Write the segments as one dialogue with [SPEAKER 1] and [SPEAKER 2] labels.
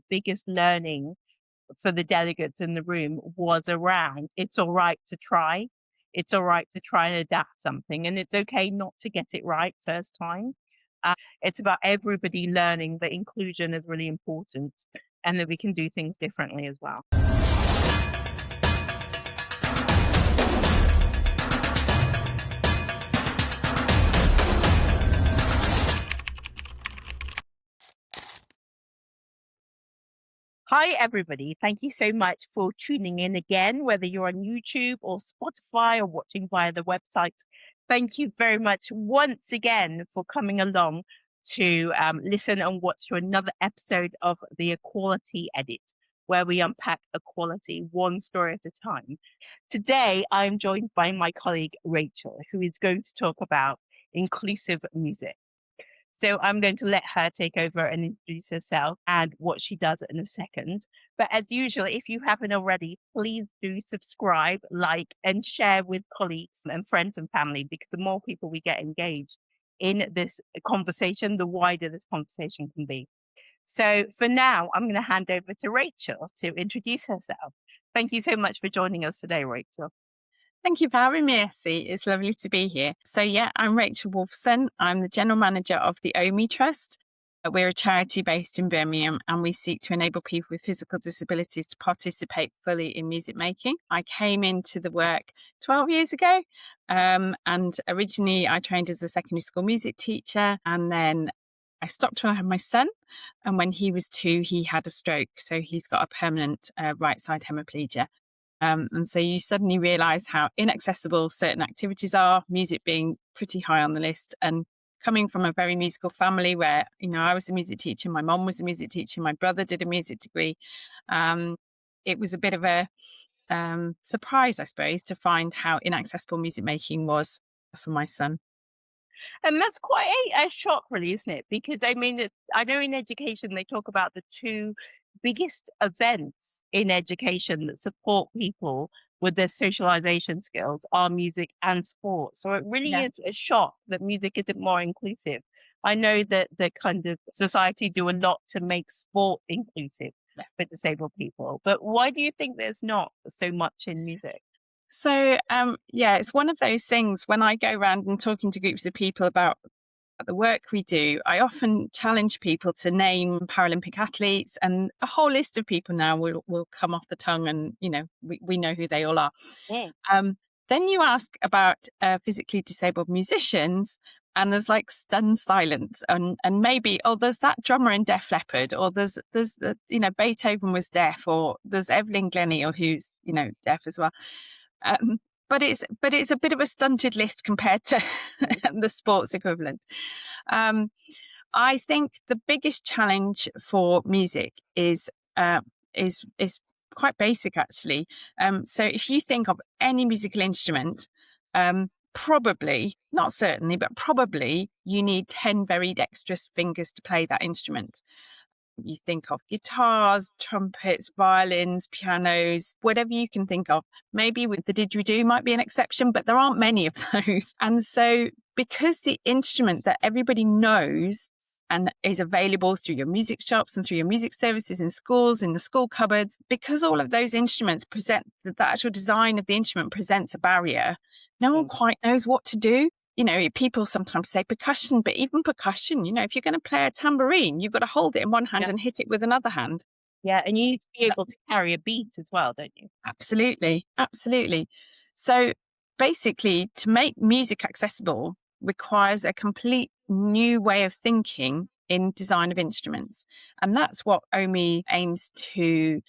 [SPEAKER 1] biggest learning for the delegates in the room was around it's all right to try. It's all right to try and adapt something, and it's okay not to get it right first time. It's about everybody learning that inclusion is really important and that we can do things differently as well. Hi, everybody. Thank you so much for tuning in again, whether you're on YouTube or Spotify or watching via the website. Thank you very much once again for coming along to listen and watch to another episode of the Equality Edit, where we unpack equality one story at a time. Today, I'm joined by my colleague Rachel, who is going to talk about inclusive music. So I'm going to let her take over and introduce herself and what she does in a second. But as usual, if you haven't already, please do subscribe, like, and share with colleagues and friends and family, because the more people we get engaged in this conversation, the wider this conversation can be. So for now, I'm going to hand over to Rachel to introduce herself. Thank you so much for joining us today, Rachel.
[SPEAKER 2] Thank you for having me, Esi. It's lovely to be here. So I'm Rachel Wolffsohn. I'm the General Manager of the OHMI Trust. We're a charity based in Birmingham, and we seek to enable people with physical disabilities to participate fully in music making. I came into the work 12 years ago, and originally I trained as a secondary school music teacher, and then I stopped when I had my son, and when he was 2, he had a stroke, so he's got a permanent right side hemiplegia. And so you suddenly realise how inaccessible certain activities are, music being pretty high on the list. And coming from a very musical family where, I was a music teacher, my mom was a music teacher, my brother did a music degree. It was a bit of a surprise, I suppose, to find how inaccessible music making was for my son.
[SPEAKER 1] And that's quite a shock, really, isn't it? Because I mean, I know in education they talk about the two biggest events in education that support people with their socialization skills are music and sport. So it really is a shock that music isn't more inclusive. I know that the kind of society do a lot to make sport inclusive for disabled people, but why do you think there's not so much in music?
[SPEAKER 2] So, it's one of those things when I go around and talking to groups of people about the work we do, I often challenge people to name Paralympic athletes, and a whole list of people now will come off the tongue, and, we know who they all are.
[SPEAKER 1] Yeah.
[SPEAKER 2] Then you ask about physically disabled musicians, and there's like stunned silence, and maybe, there's that drummer in Def Leppard, or there's Beethoven was deaf, or there's Evelyn Glennie, or who's, deaf as well. But it's a bit of a stunted list compared to the sports equivalent. I think the biggest challenge for music is quite basic, actually. So if you think of any musical instrument, probably, not certainly, but probably you need 10 very dexterous fingers to play that instrument. You think of guitars, trumpets, violins, pianos, whatever you can think of. Maybe with the didgeridoo might be an exception, but there aren't many of those. And so because the instrument that everybody knows and is available through your music shops and through your music services in schools, in the school cupboards, because all of those instruments present, the actual design of the instrument presents a barrier, no one quite knows what to do. People sometimes say percussion, but even percussion, if you're going to play a tambourine, you've got to hold it in one hand and hit it with another hand.
[SPEAKER 1] Yeah, and you need to be able to carry a beat as well, don't you?
[SPEAKER 2] Absolutely, absolutely. So basically, to make music accessible requires a complete new way of thinking in design of instruments. And that's what OHMI aims to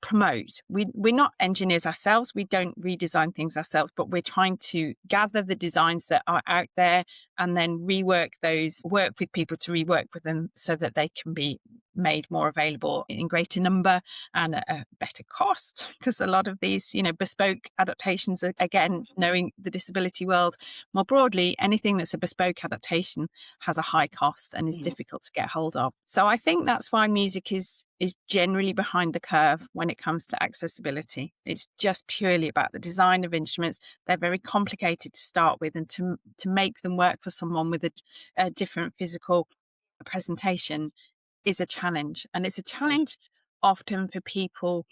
[SPEAKER 2] promote. We're not engineers ourselves. We don't redesign things ourselves, but we're trying to gather the designs that are out there and then rework those, work with people to rework with them so that they can be made more available in greater number and at a better cost. Because a lot of these, bespoke adaptations, again, knowing the disability world more broadly, anything that's a bespoke adaptation has a high cost and is difficult to get hold of. So I think that's why music is generally behind the curve when it comes to accessibility. It's just purely about the design of instruments. They're very complicated to start with, and to make them work for someone with a different physical presentation is a challenge. And it's a challenge often for people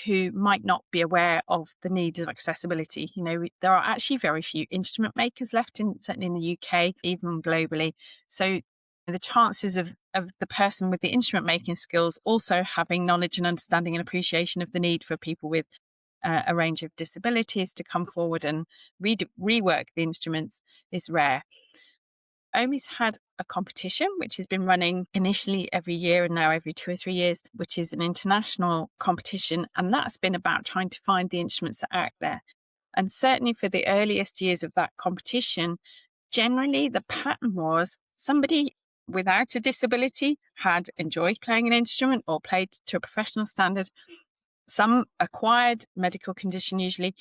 [SPEAKER 2] who might not be aware of the needs of accessibility. You know, there are actually very few instrument makers left, certainly in the UK, even globally. So the chances of the person with the instrument making skills also having knowledge and understanding and appreciation of the need for people with a range of disabilities to come forward and rework the instruments is rare. OHMI's had a competition which has been running initially every year and now every 2 or 3 years, which is an international competition. And that's been about trying to find the instruments that are out there. And certainly for the earliest years of that competition, generally the pattern was somebody without a disability had enjoyed playing an instrument or played to a professional standard. Some acquired medical condition usually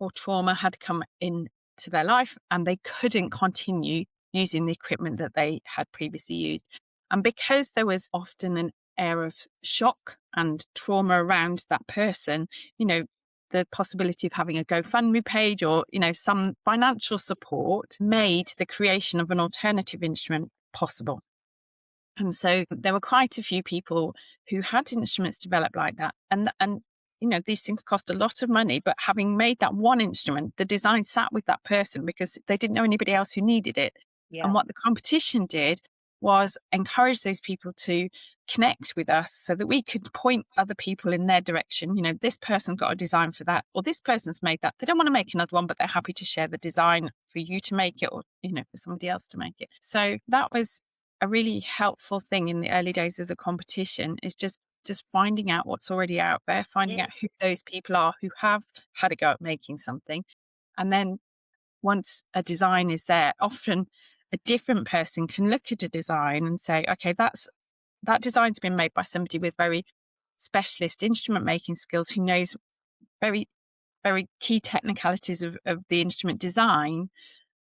[SPEAKER 2] or trauma had come into their life and they couldn't continue using the equipment that they had previously used. And because there was often an air of shock and trauma around that person, you know, the possibility of having a GoFundMe page or, you know, some financial support made the creation of an alternative instrument possible. And so there were quite a few people who had instruments developed like that. And you know, these things cost a lot of money, but having made that one instrument, the design sat with that person because they didn't know anybody else who needed it.
[SPEAKER 1] Yeah.
[SPEAKER 2] And what the competition did was encourage those people to connect with us so that we could point other people in their direction. You know, this person got a design for that, or this person's made that. They don't want to make another one, but they're happy to share the design for you to make it or, you know, for somebody else to make it. So that was a really helpful thing in the early days of the competition, is just finding out what's already out there, finding out who those people are who have had a go at making something. And then once a design is there, often a different person can look at a design and say, okay, that design's been made by somebody with very specialist instrument making skills who knows very, very key technicalities of the instrument design.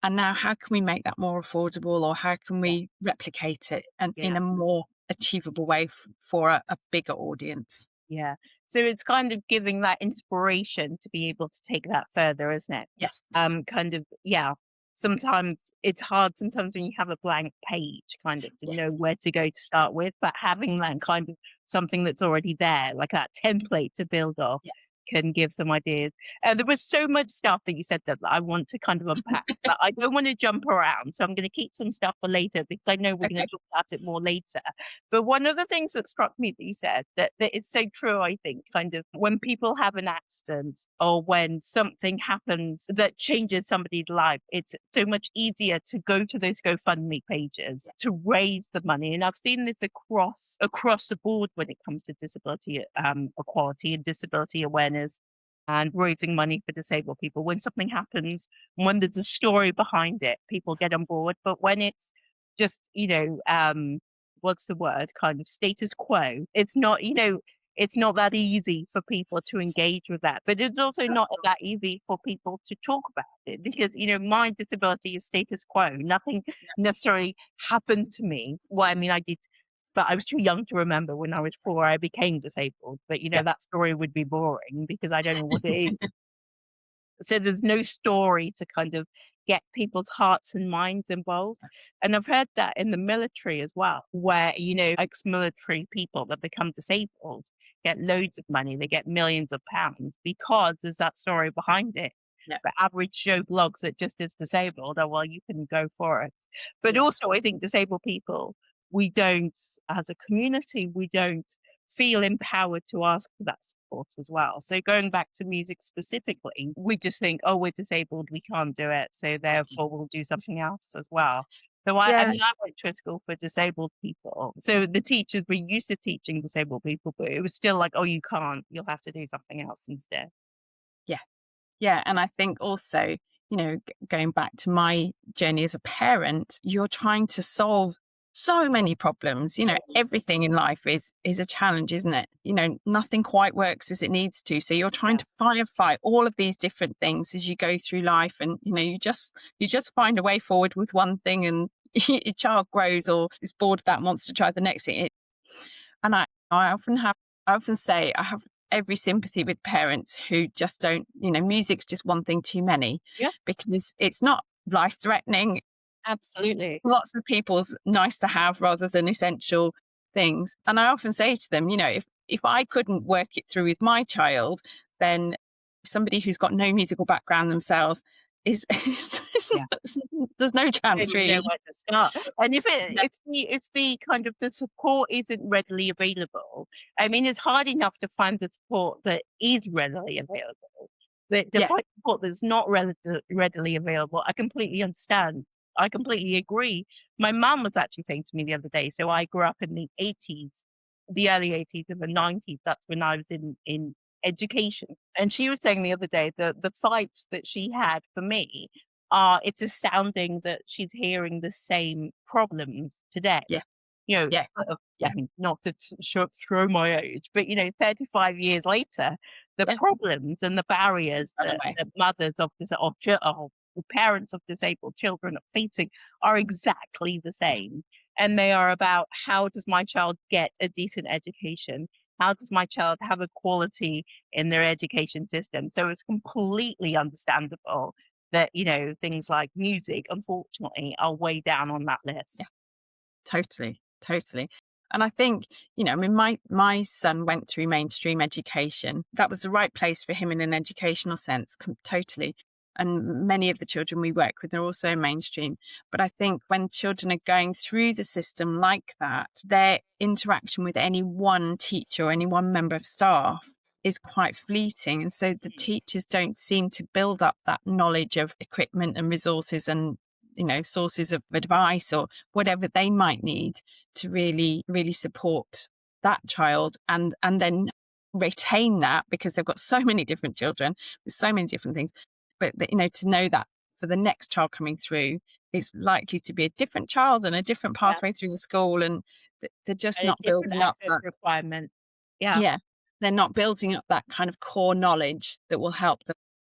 [SPEAKER 2] And now how can we make that more affordable, or how can we replicate it and in a more achievable way for a bigger audience?
[SPEAKER 1] Yeah. So it's kind of giving that inspiration to be able to take that further, isn't it?
[SPEAKER 2] Yes.
[SPEAKER 1] Kind of, yeah. Sometimes it's hard, sometimes when you have a blank page, kind of to know where to go to start with, but having that kind of something that's already there, like that template to build off, can give some ideas. And there was so much stuff that you said that I want to kind of unpack, but I don't want to jump around. So I'm going to keep some stuff for later because I know we're going to talk about it more later. But one of the things that struck me that you said that is so true, I think, kind of when people have an accident or when something happens that changes somebody's life, it's so much easier to go to those GoFundMe pages to raise the money. And I've seen this across the board when it comes to disability equality and disability awareness and raising money for disabled people. When something happens, when there's a story behind it, people get on board. But when it's just, you know, what's the word? Kind of status quo. It's not, you know, it's not that easy for people to engage with that. But it's also not that easy for people to talk about it because, you know, my disability is status quo. Nothing necessarily happened to me. Well, I mean, I did, but I was too young to remember when I was 4, I became disabled. But, you know, that story would be boring because I don't know what it is. So there's no story to kind of get people's hearts and minds involved. And I've heard that in the military as well, where, you know, ex-military people that become disabled get loads of money. They get millions of pounds because there's that story behind it. But average Joe blogs that just is disabled, oh, well, you can go for it. But also, I think disabled people, we don't, as a community, we don't feel empowered to ask for that support as well. So going back to music specifically, we just think, oh, we're disabled, we can't do it, so therefore we'll do something else as well. So I mean, I went to a school for disabled people. So the teachers were used to teaching disabled people, but it was still like, oh, you can't, you'll have to do something else instead.
[SPEAKER 2] Yeah. And I think also, you know, going back to my journey as a parent, you're trying to solve so many problems. You know, everything in life is a challenge, isn't it? You know, nothing quite works as it needs to. So you're trying to firefight all of these different things as you go through life. And, you know, you just find a way forward with one thing and your child grows or is bored of that and wants to try the next thing. And I often say I have every sympathy with parents who just don't, you know, music's just one thing too many. Because it's not life threatening.
[SPEAKER 1] Absolutely.
[SPEAKER 2] Lots of people's nice to have rather than essential. things. And I often say to them, if I couldn't work it through with my child, then somebody who's got no musical background themselves
[SPEAKER 1] Yeah.
[SPEAKER 2] there's no
[SPEAKER 1] Don't
[SPEAKER 2] chance
[SPEAKER 1] even know
[SPEAKER 2] really.
[SPEAKER 1] where to start. And
[SPEAKER 2] No,
[SPEAKER 1] if the kind of the support isn't readily available, I mean, it's hard enough to find the support that is readily available. But to
[SPEAKER 2] yes,
[SPEAKER 1] find support that's not readily available, I completely understand. I completely agree. My mum was actually saying to me the other day, so I grew up in the 80s, the early 80s and the 90s. That's when I was in education. And she was saying the other day that the fights that she had for me it's astounding that she's hearing the same problems today.
[SPEAKER 2] yeah,
[SPEAKER 1] You know,
[SPEAKER 2] yeah,
[SPEAKER 1] I
[SPEAKER 2] yeah,
[SPEAKER 1] mean, not to throw my age, but 35 years later, the
[SPEAKER 2] yeah.
[SPEAKER 1] problems and the barriers
[SPEAKER 2] Run
[SPEAKER 1] that
[SPEAKER 2] away.
[SPEAKER 1] mothers of or parents of disabled children are facing are exactly the
[SPEAKER 2] Yeah,
[SPEAKER 1] same. And they are about, how does my child get a decent education? How does my child have a quality in their education system? So it's completely understandable that, things like music, unfortunately, are way down on that list.
[SPEAKER 2] yeah. Totally, totally. And I think, I mean, my son went through mainstream education. That was the right place for him in an educational sense, totally. And many of the children we work with are also mainstream. But I think when children are going through the system like that, their interaction with any one teacher or any one member of staff is quite fleeting. And so the teachers don't seem to build up that knowledge of equipment and resources and, sources of advice or whatever they might need to really, really support that child and then retain that, because they've got so many different children with so many different things. But to know that for the next child coming through, it's likely to be a different child and a different
[SPEAKER 1] Yeah,
[SPEAKER 2] pathway through the school, and they're just
[SPEAKER 1] and a
[SPEAKER 2] not
[SPEAKER 1] different
[SPEAKER 2] building up
[SPEAKER 1] access
[SPEAKER 2] that.
[SPEAKER 1] requirement. Yeah,
[SPEAKER 2] Yeah, they're not building up that kind of core knowledge that will help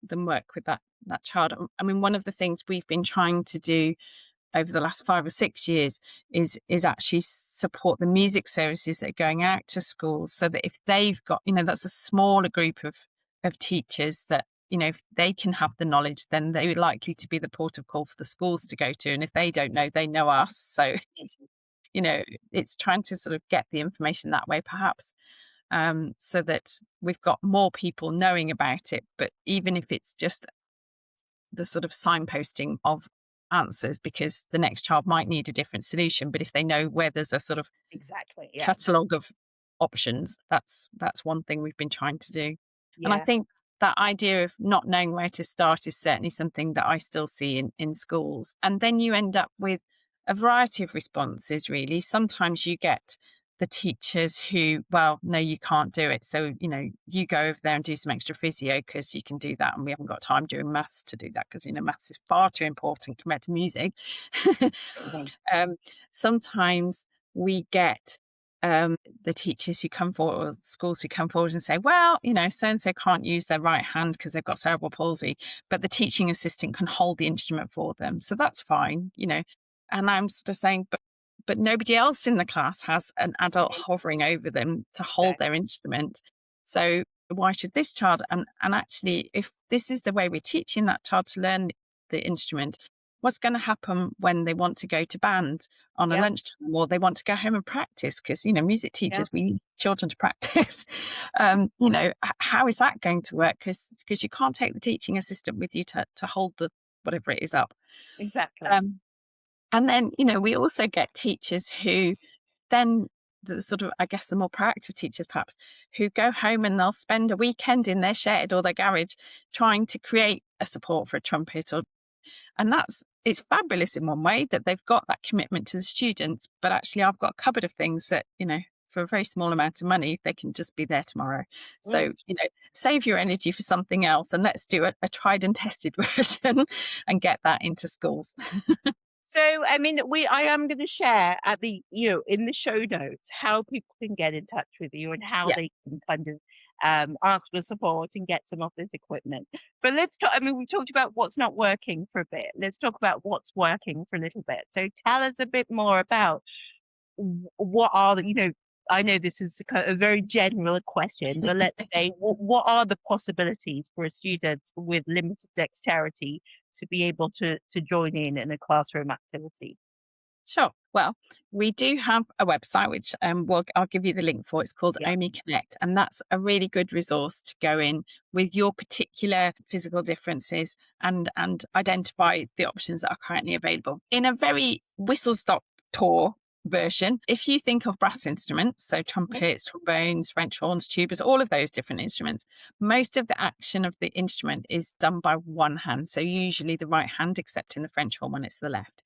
[SPEAKER 2] them work with that child. I mean, one of the things we've been trying to do over the last 5 or 6 years is actually support the music services that are going out to schools, so that if they've got, that's a smaller group of teachers that, if they can have the knowledge, then they're likely to be the port of call for the schools to go to. And if they don't know, they know us. So, you know, it's trying to sort of get the information that way, perhaps, so that we've got more people knowing about it. But even if it's just the sort of signposting of answers, because the next child might need a different solution, but if they know where there's a sort of
[SPEAKER 1] exactly. Yeah,
[SPEAKER 2] catalogue of options, that's one thing we've been trying to do. And I
[SPEAKER 1] yeah,
[SPEAKER 2] think that idea of not knowing where to start is certainly something that I still see in schools. And then you end up with a variety of responses, really. Sometimes you get the teachers who, well, no, you can't do it. So, you go over there and do some extra physio because you can do that. And we haven't got time during maths to do that because, maths is far too important compared to music.
[SPEAKER 1] mhm,
[SPEAKER 2] um, Sometimes we get the teachers who come forward, or schools who come forward and say, well, so and so can't use their right hand because they've got cerebral palsy, but the teaching assistant can hold the instrument for them. So that's fine. And I'm sort of saying, but nobody else in the class has an adult hovering over them to hold their
[SPEAKER 1] exactly.
[SPEAKER 2] instrument. So why should this child? And actually, if this is the way we're teaching that child to learn the instrument, what's going to happen when they want to go to band on a
[SPEAKER 1] Yeah,
[SPEAKER 2] lunchtime, or they want to go home and practice? Because, music
[SPEAKER 1] yeah,
[SPEAKER 2] teachers, we need children to practice. How is that going to work? Because you can't take the teaching assistant with you to hold the whatever it is up.
[SPEAKER 1] exactly.
[SPEAKER 2] Um, and then, we also get teachers who then, the sort of, I guess, the more proactive teachers perhaps, who go home and they'll spend a weekend in their shed or their garage trying to create a support for a trumpet. And it's fabulous in one way that they've got that commitment to the students, but actually I've got a cupboard of things that, for a very small amount of money, they can just be there tomorrow.
[SPEAKER 1] Mm.
[SPEAKER 2] So, save your energy for something else, and let's do a tried and tested version and get that into schools.
[SPEAKER 1] So, I mean, I am going to share at in the show notes how people can get in touch with you and how
[SPEAKER 2] Yeah.
[SPEAKER 1] they can kind of ask for support and get some of this equipment. But let's talk. I mean, we talked about what's not working for a bit. Let's talk about what's working for a little bit. So, tell us a bit more about what are I know this is a very general question, but let's say what are the possibilities for a student with limited dexterity to be able to join in a classroom activity?
[SPEAKER 2] Sure. Well, we do have a website, which I'll give you the link for. It's called
[SPEAKER 1] Yeah.
[SPEAKER 2] OHMI Connect, and that's a really good resource to go in with your particular physical differences and identify the options that are currently available. In a very whistle-stop tour version, if you think of brass instruments, so trumpets, trombones, French horns, tubas, all of those different instruments, most of the action of the instrument is done by one hand. So usually the right hand, except in the French horn when it's the left.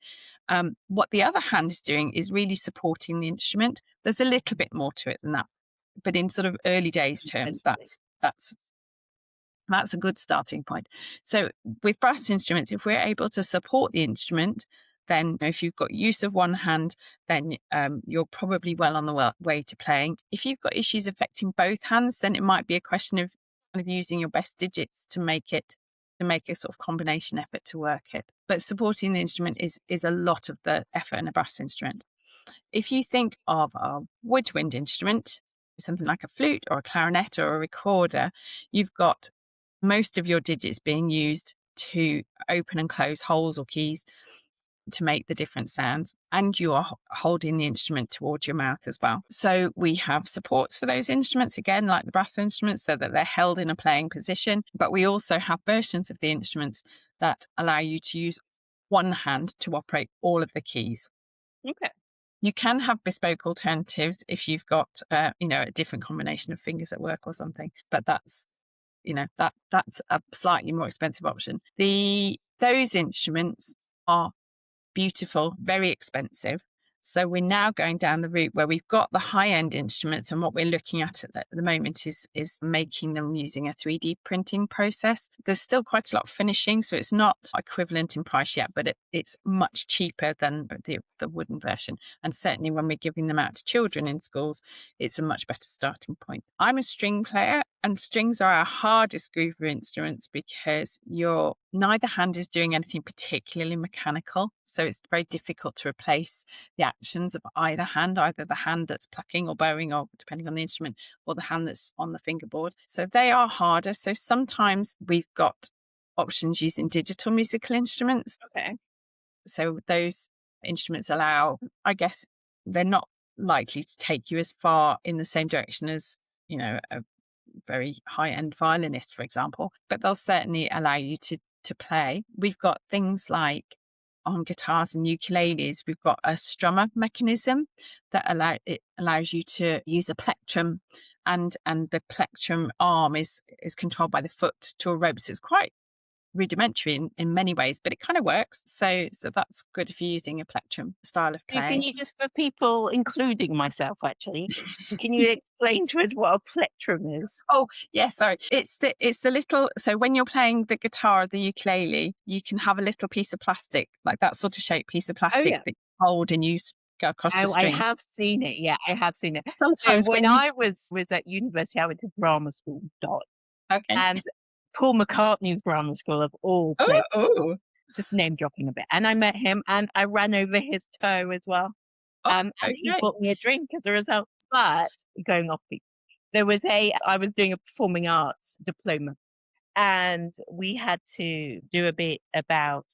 [SPEAKER 2] What the other hand is doing is really supporting the instrument. There's a little bit more to it than that, but in sort of early days terms, that's a good starting point. So with brass instruments, if we're able to support the instrument, then if you've got use of one hand, then you're probably well on the way to playing. If you've got issues affecting both hands, then it might be a question of kind of using your best digits to make a sort of combination effort to work it. But supporting the instrument is a lot of the effort in a brass instrument. If you think of a woodwind instrument, something like a flute or a clarinet or a recorder, you've got most of your digits being used to open and close holes or keys to make the different sounds, and you are holding the instrument towards your mouth as well. So we have supports for those instruments, again, like the brass instruments, so that they're held in a playing position. But we also have versions of the instruments that allow you to use one hand to operate all of the keys.
[SPEAKER 1] Okay.
[SPEAKER 2] You can have bespoke alternatives if you've got, a different combination of fingers at work or something, but that's a slightly more expensive option. Those instruments are beautiful, very expensive. So we're now going down the route where we've got the high-end instruments, and what we're looking at the moment is making them using a 3D printing process. There's still quite a lot of finishing, so it's not equivalent in price yet, but it's much cheaper than the wooden version. And certainly when we're giving them out to children in schools, it's a much better starting point. I'm a string player, and strings are our hardest group of instruments because neither hand is doing anything particularly mechanical. So it's very difficult to replace the actions of either hand, either the hand that's plucking or bowing, or depending on the instrument, or the hand that's on the fingerboard. So they are harder. So sometimes we've got options using digital musical instruments.
[SPEAKER 1] Okay.
[SPEAKER 2] So those instruments allow, I guess, they're not likely to take you as far in the same direction as, a very high-end violinist, for example, but they'll certainly allow you to play. We've got things like on guitars and ukuleles, we've got a strummer mechanism that allows you to use a plectrum, and the plectrum arm is controlled by the foot to a rope. So it's quite rudimentary in many ways, but it kind of works. So that's good if you're using a plectrum style of
[SPEAKER 1] So
[SPEAKER 2] playing.
[SPEAKER 1] can you just, for people, including myself actually, can you explain to us what a plectrum is?
[SPEAKER 2] Oh, yes, sorry. It's the little, so when you're playing the guitar or the ukulele, you can have a little piece of plastic, like that sort of shaped piece of plastic
[SPEAKER 1] Yeah.
[SPEAKER 2] that you hold and you go across the
[SPEAKER 1] Oh, I
[SPEAKER 2] string.
[SPEAKER 1] have seen it. Yeah, I have seen it. So
[SPEAKER 2] Sometimes
[SPEAKER 1] when
[SPEAKER 2] when you...
[SPEAKER 1] I was at university, I went to drama school,
[SPEAKER 2] Okay.
[SPEAKER 1] and Paul McCartney's drama school of all
[SPEAKER 2] Oh,
[SPEAKER 1] places, just name dropping a bit. And I met him, and I ran over his toe as well. And he
[SPEAKER 2] okay.
[SPEAKER 1] bought me a drink as a result. But going off beat, I was doing a performing arts diploma, and we had to do a bit about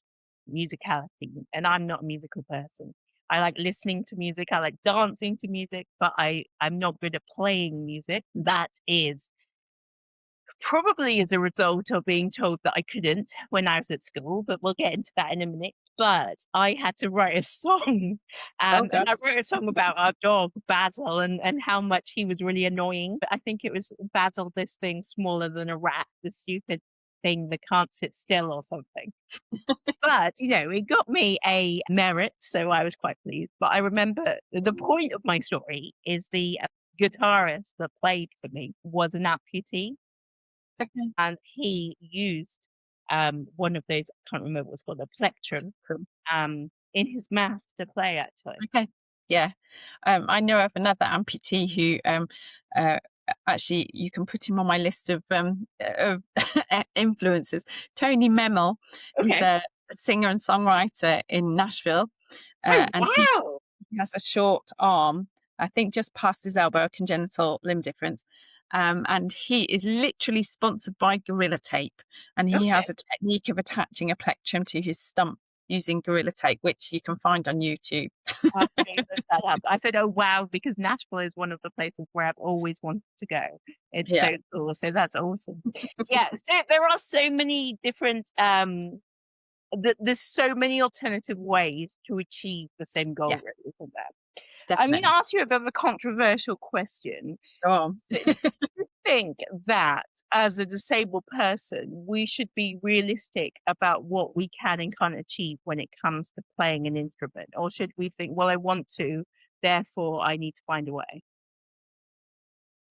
[SPEAKER 1] musicality. And I'm not a musical person. I like listening to music. I like dancing to music, but I'm not good at playing music. That is probably as a result of being told that I couldn't when I was at school, but we'll get into that in a minute. But I had to write a song,
[SPEAKER 2] Oh,
[SPEAKER 1] and I
[SPEAKER 2] gosh.
[SPEAKER 1] wrote a song about our dog Basil, and how much he was really annoying. I think it was Basil, this thing smaller than a rat, the stupid thing that can't sit still or something. But it got me a merit, so I was quite pleased. But I remember the point of my story is the guitarist that played for me was an amputee,
[SPEAKER 2] Okay.
[SPEAKER 1] and he used one of those, I can't remember what it's called, a plectrum, in his mouth to play actually.
[SPEAKER 2] Okay. Yeah. I know of another amputee who actually you can put him on my list of influences. Tony Memel is
[SPEAKER 1] Okay.
[SPEAKER 2] a singer and songwriter in Nashville.
[SPEAKER 1] Oh,
[SPEAKER 2] And he
[SPEAKER 1] wow.
[SPEAKER 2] has a short arm, I think just past his elbow, a congenital limb difference. And he is literally sponsored by Gorilla Tape. And he
[SPEAKER 1] Okay.
[SPEAKER 2] has a technique of attaching a plectrum to his stump using Gorilla Tape, which you can find on YouTube.
[SPEAKER 1] I'm gonna look that up. I said, "Oh wow," because Nashville is one of the places where I've always wanted to go. It's
[SPEAKER 2] Yeah.
[SPEAKER 1] so cool. So that's awesome. Yeah. So there are so many different there's so many alternative ways to achieve the same goal,
[SPEAKER 2] Yeah,
[SPEAKER 1] really, isn't there? I'm going to
[SPEAKER 2] definitely.
[SPEAKER 1] ask you a bit of a controversial question.
[SPEAKER 2] Go on.
[SPEAKER 1] Do you think that as a disabled person, we should be realistic about what we can and can't achieve when it comes to playing an instrument? Or should we think, well, I want to, therefore I need to find a way?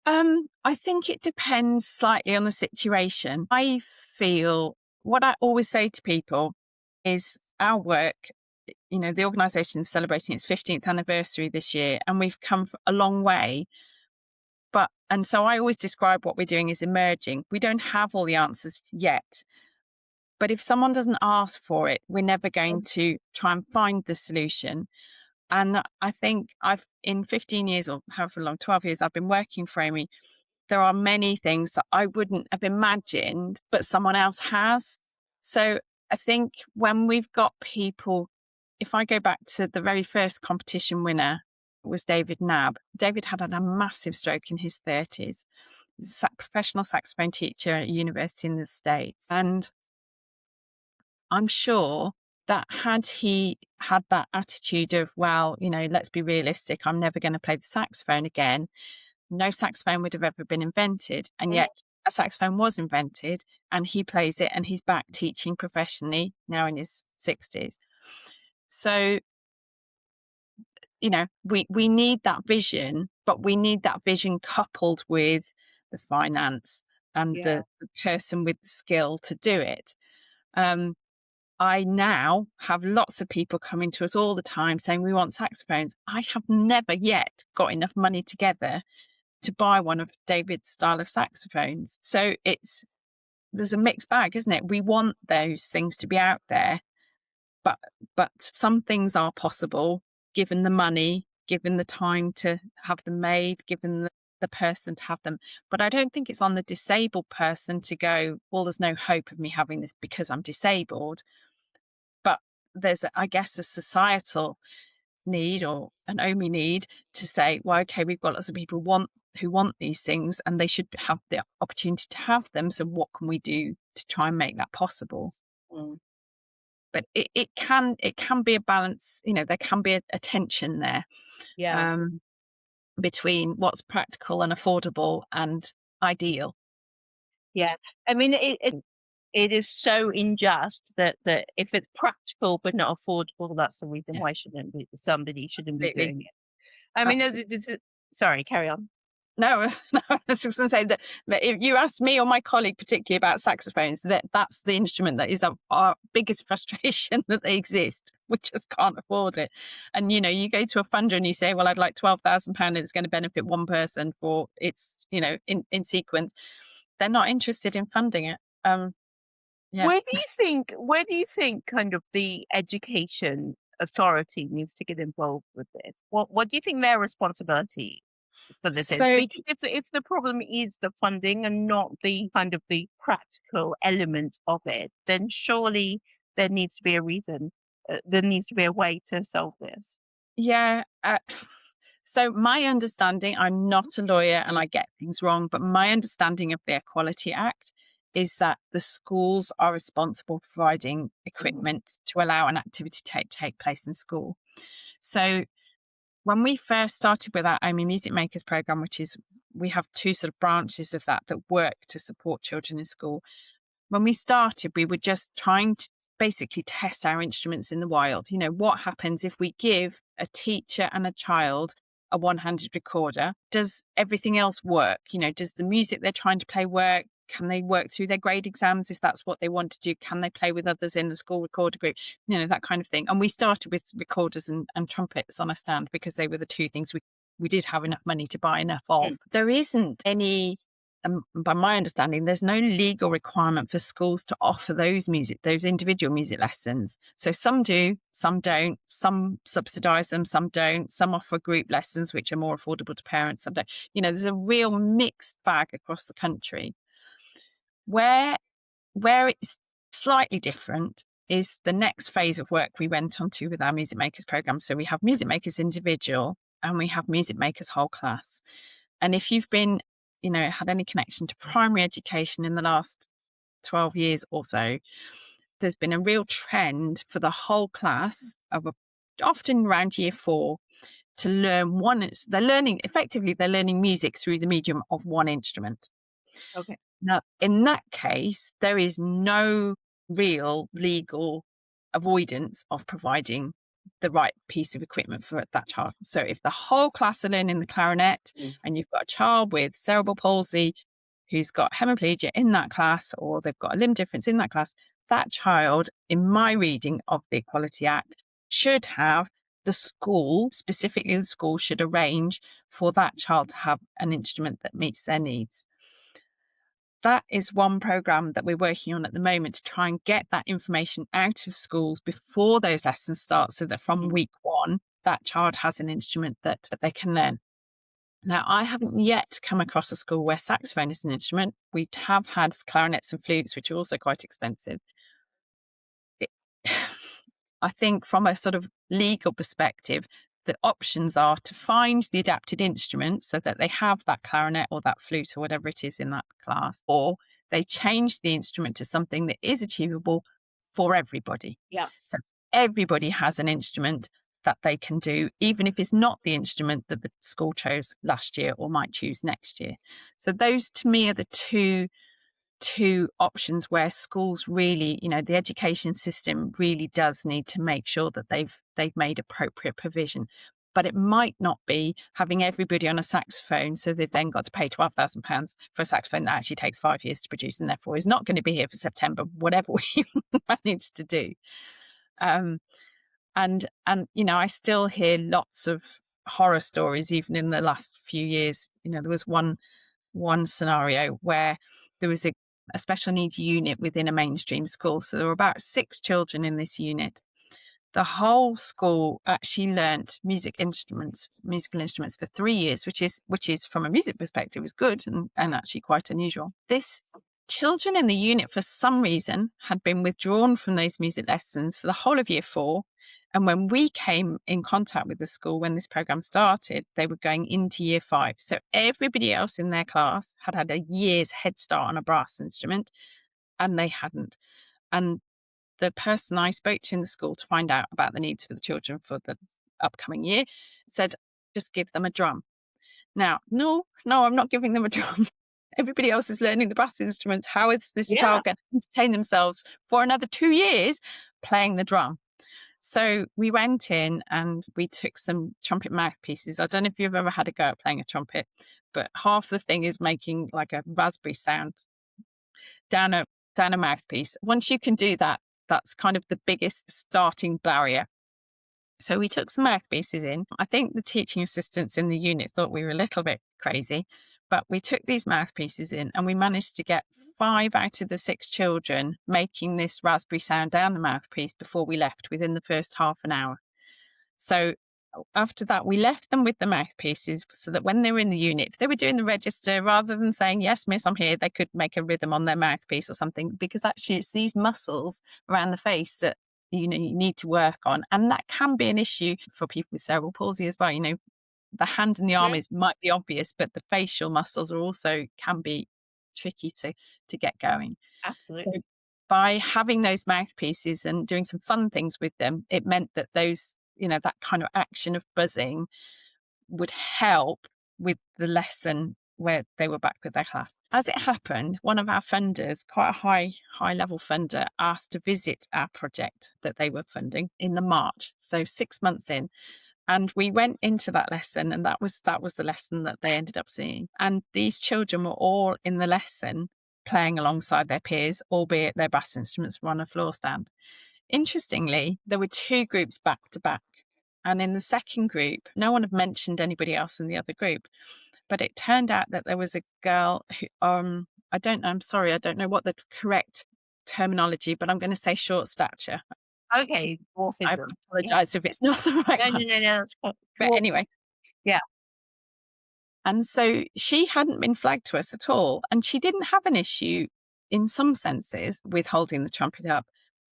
[SPEAKER 2] I think it depends slightly on the situation. I feel what I always say to people is our work, the organisation is celebrating its 15th anniversary this year, and we've come a long way. And so I always describe what we're doing as emerging. We don't have all the answers yet. But if someone doesn't ask for it, we're never going to try and find the solution. And I think in 15 years or however long, 12 years I've been working for OHMI, there are many things that I wouldn't have imagined, but someone else has. So I think when we've got people, if I go back to the very first competition winner was David Nabb. David had a massive stroke in his 30s. He was a professional saxophone teacher at a university in the States. And I'm sure that had he had that attitude of, well, let's be realistic, I'm never going to play the saxophone again, no saxophone would have ever been invented. And yet a saxophone was invented, and he plays it, and he's back teaching professionally now in his 60s. So, we need that vision, but we need that vision coupled with the finance and
[SPEAKER 1] Yeah.
[SPEAKER 2] the person with the skill to do it. I now have lots of people coming to us all the time saying we want saxophones. I have never yet got enough money together to buy one of David's style of saxophones. So there's a mixed bag, isn't it? We want those things to be out there, but some things are possible given the money, given the time to have them made, given the person to have them. But I don't think it's on the disabled person to go, well, there's no hope of me having this because I'm disabled. But there's, I guess, a societal need or an OHMI need to say, well, okay, we've got lots of people who want these things, and they should have the opportunity to have them. So what can we do to try and make that possible? But it can be a balance. There can be a tension there.
[SPEAKER 1] Yeah.
[SPEAKER 2] Between what's practical and affordable and ideal.
[SPEAKER 1] Yeah. I mean, it is so unjust that if it's practical but not affordable, that's the reason why somebody shouldn't be
[SPEAKER 2] Absolutely.
[SPEAKER 1] doing it. I mean, sorry, carry on.
[SPEAKER 2] No, I was just going to say that if you ask me or my colleague particularly about saxophones, that's the instrument that is our biggest frustration, that they exist. We just can't afford it. And, you go to a funder and you say, well, I'd like £12,000 and it's going to benefit one person for its, in sequence. They're not interested in funding it. Yeah.
[SPEAKER 1] Where do you think kind of the education authority needs to get involved with this? What do you think their responsibility for this is?
[SPEAKER 2] So,
[SPEAKER 1] Because if the problem is the funding and not the kind of the practical element of it, then surely there needs to be a reason. There needs to be a way to solve this.
[SPEAKER 2] yeah. So my understanding, I'm not a lawyer and I get things wrong, but my understanding of the Equality Act is that the schools are responsible for providing equipment to allow an activity to take place in school. So when we first started with our OHMI Music Makers program, we have two sort of branches of that work to support children in school. When we started, we were just trying to basically test our instruments in the wild. What happens if we give a teacher and a child a one-handed recorder? Does everything else work? Does the music they're trying to play work? Can they work through their grade exams if that's what they want to do? Can they play with others in the school recorder group? That kind of thing. And we started with recorders and trumpets on a stand because they were the two things we did have enough money to buy enough of. There isn't any, by my understanding, there's no legal requirement for schools to offer those individual music lessons. So some do, some don't, some subsidise them, some don't, some offer group lessons, which are more affordable to parents, some don't. There's a real mixed bag across the country. Where it's slightly different is the next phase of work we went on to with our Music Makers program. So we have Music Makers individual and we have Music Makers whole class. And if you've been, had any connection to primary education in the last 12 years or so, there's been a real trend for the whole class of often around year 4 to learn they're learning music through the medium of one instrument.
[SPEAKER 1] Okay.
[SPEAKER 2] Now, in that case, there is no real legal avoidance of providing the right piece of equipment for that child. So if the whole class are learning the clarinet and you've got a child with cerebral palsy who's got hemiplegia in that class, or they've got a limb difference in that class, that child, in my reading of the Equality Act, should have the school, specifically the school, should arrange for that child to have an instrument that meets their needs. That is one program that we're working on at the moment to try and get that information out of schools before those lessons start, so that from week 1, that child has an instrument that they can learn. Now, I haven't yet come across a school where saxophone is an instrument. We have had clarinets and flutes, which are also quite expensive. I think from a sort of legal perspective, the options are to find the adapted instrument so that they have that clarinet or that flute or whatever it is in that class, or they change the instrument to something that is achievable for everybody.
[SPEAKER 1] Yeah.
[SPEAKER 2] So everybody has an instrument that they can do, even if it's not the instrument that the school chose last year or might choose next year. So those, to me, are the two options where schools really, the education system really does need to make sure that they've made appropriate provision. But it might not be having everybody on a saxophone, so they've then got to pay £12,000 for a saxophone that actually takes 5 years to produce and therefore is not going to be here for September, whatever we manage to do. And I still hear lots of horror stories, even in the last few years. There was one scenario where there was a special needs unit within a mainstream school. So there were about 6 children in this unit. The whole school actually learnt musical instruments for 3 years, which is from a music perspective is good and actually quite unusual. This children in the unit, for some reason, had been withdrawn from those music lessons for the whole of year 4. And when we came in contact with the school, when this program started, they were going into year 5. So everybody else in their class had had a year's head start on a brass instrument, and they hadn't. And the person I spoke to in the school to find out about the needs for the children for the upcoming year said, just give them a drum. Now, no, I'm not giving them a drum. Everybody else is learning the brass instruments. How is this child going to entertain themselves for another 2 years playing the drum? So we went in and we took some trumpet mouthpieces. I don't know if you've ever had a go at playing a trumpet, but half the thing is making like a raspberry sound down a mouthpiece. Once you can do that, that's kind of the biggest starting barrier. So we took some mouthpieces in. I think the teaching assistants in the unit thought we were a little bit crazy, but we took these mouthpieces in and we managed to get 5 out of the 6 children making this raspberry sound down the mouthpiece before we left, within the first half an hour. So after that, we left them with the mouthpieces so that when they were in the unit, if they were doing the register, rather than saying, yes, miss, I'm here, they could make a rhythm on their mouthpiece or something, because actually it's these muscles around the face that you need to work on. And that can be an issue for people with cerebral palsy as well. The hand and the arm might be obvious, but the facial muscles are also can be tricky to get going.
[SPEAKER 1] Absolutely.
[SPEAKER 2] So by having those mouthpieces and doing some fun things with them, it meant that those, that kind of action of buzzing would help with the lesson where they were back with their class. As it happened, one of our funders, quite a high level funder, asked to visit our project that they were funding in the March, so 6 months in. And we went into that lesson, and that was the lesson that they ended up seeing. And these children were all in the lesson playing alongside their peers, albeit their brass instruments were on a floor stand. Interestingly, there were 2 groups back to back. And in the second group, no one had mentioned anybody else in the other group. But it turned out that there was a girl who, I don't know what the correct terminology, but I'm going to say short stature.
[SPEAKER 1] Okay.
[SPEAKER 2] I apologize if it's not the right one.
[SPEAKER 1] No, that's
[SPEAKER 2] but anyway.
[SPEAKER 1] Yeah.
[SPEAKER 2] And so she hadn't been flagged to us at all. And she didn't have an issue in some senses with holding the trumpet up.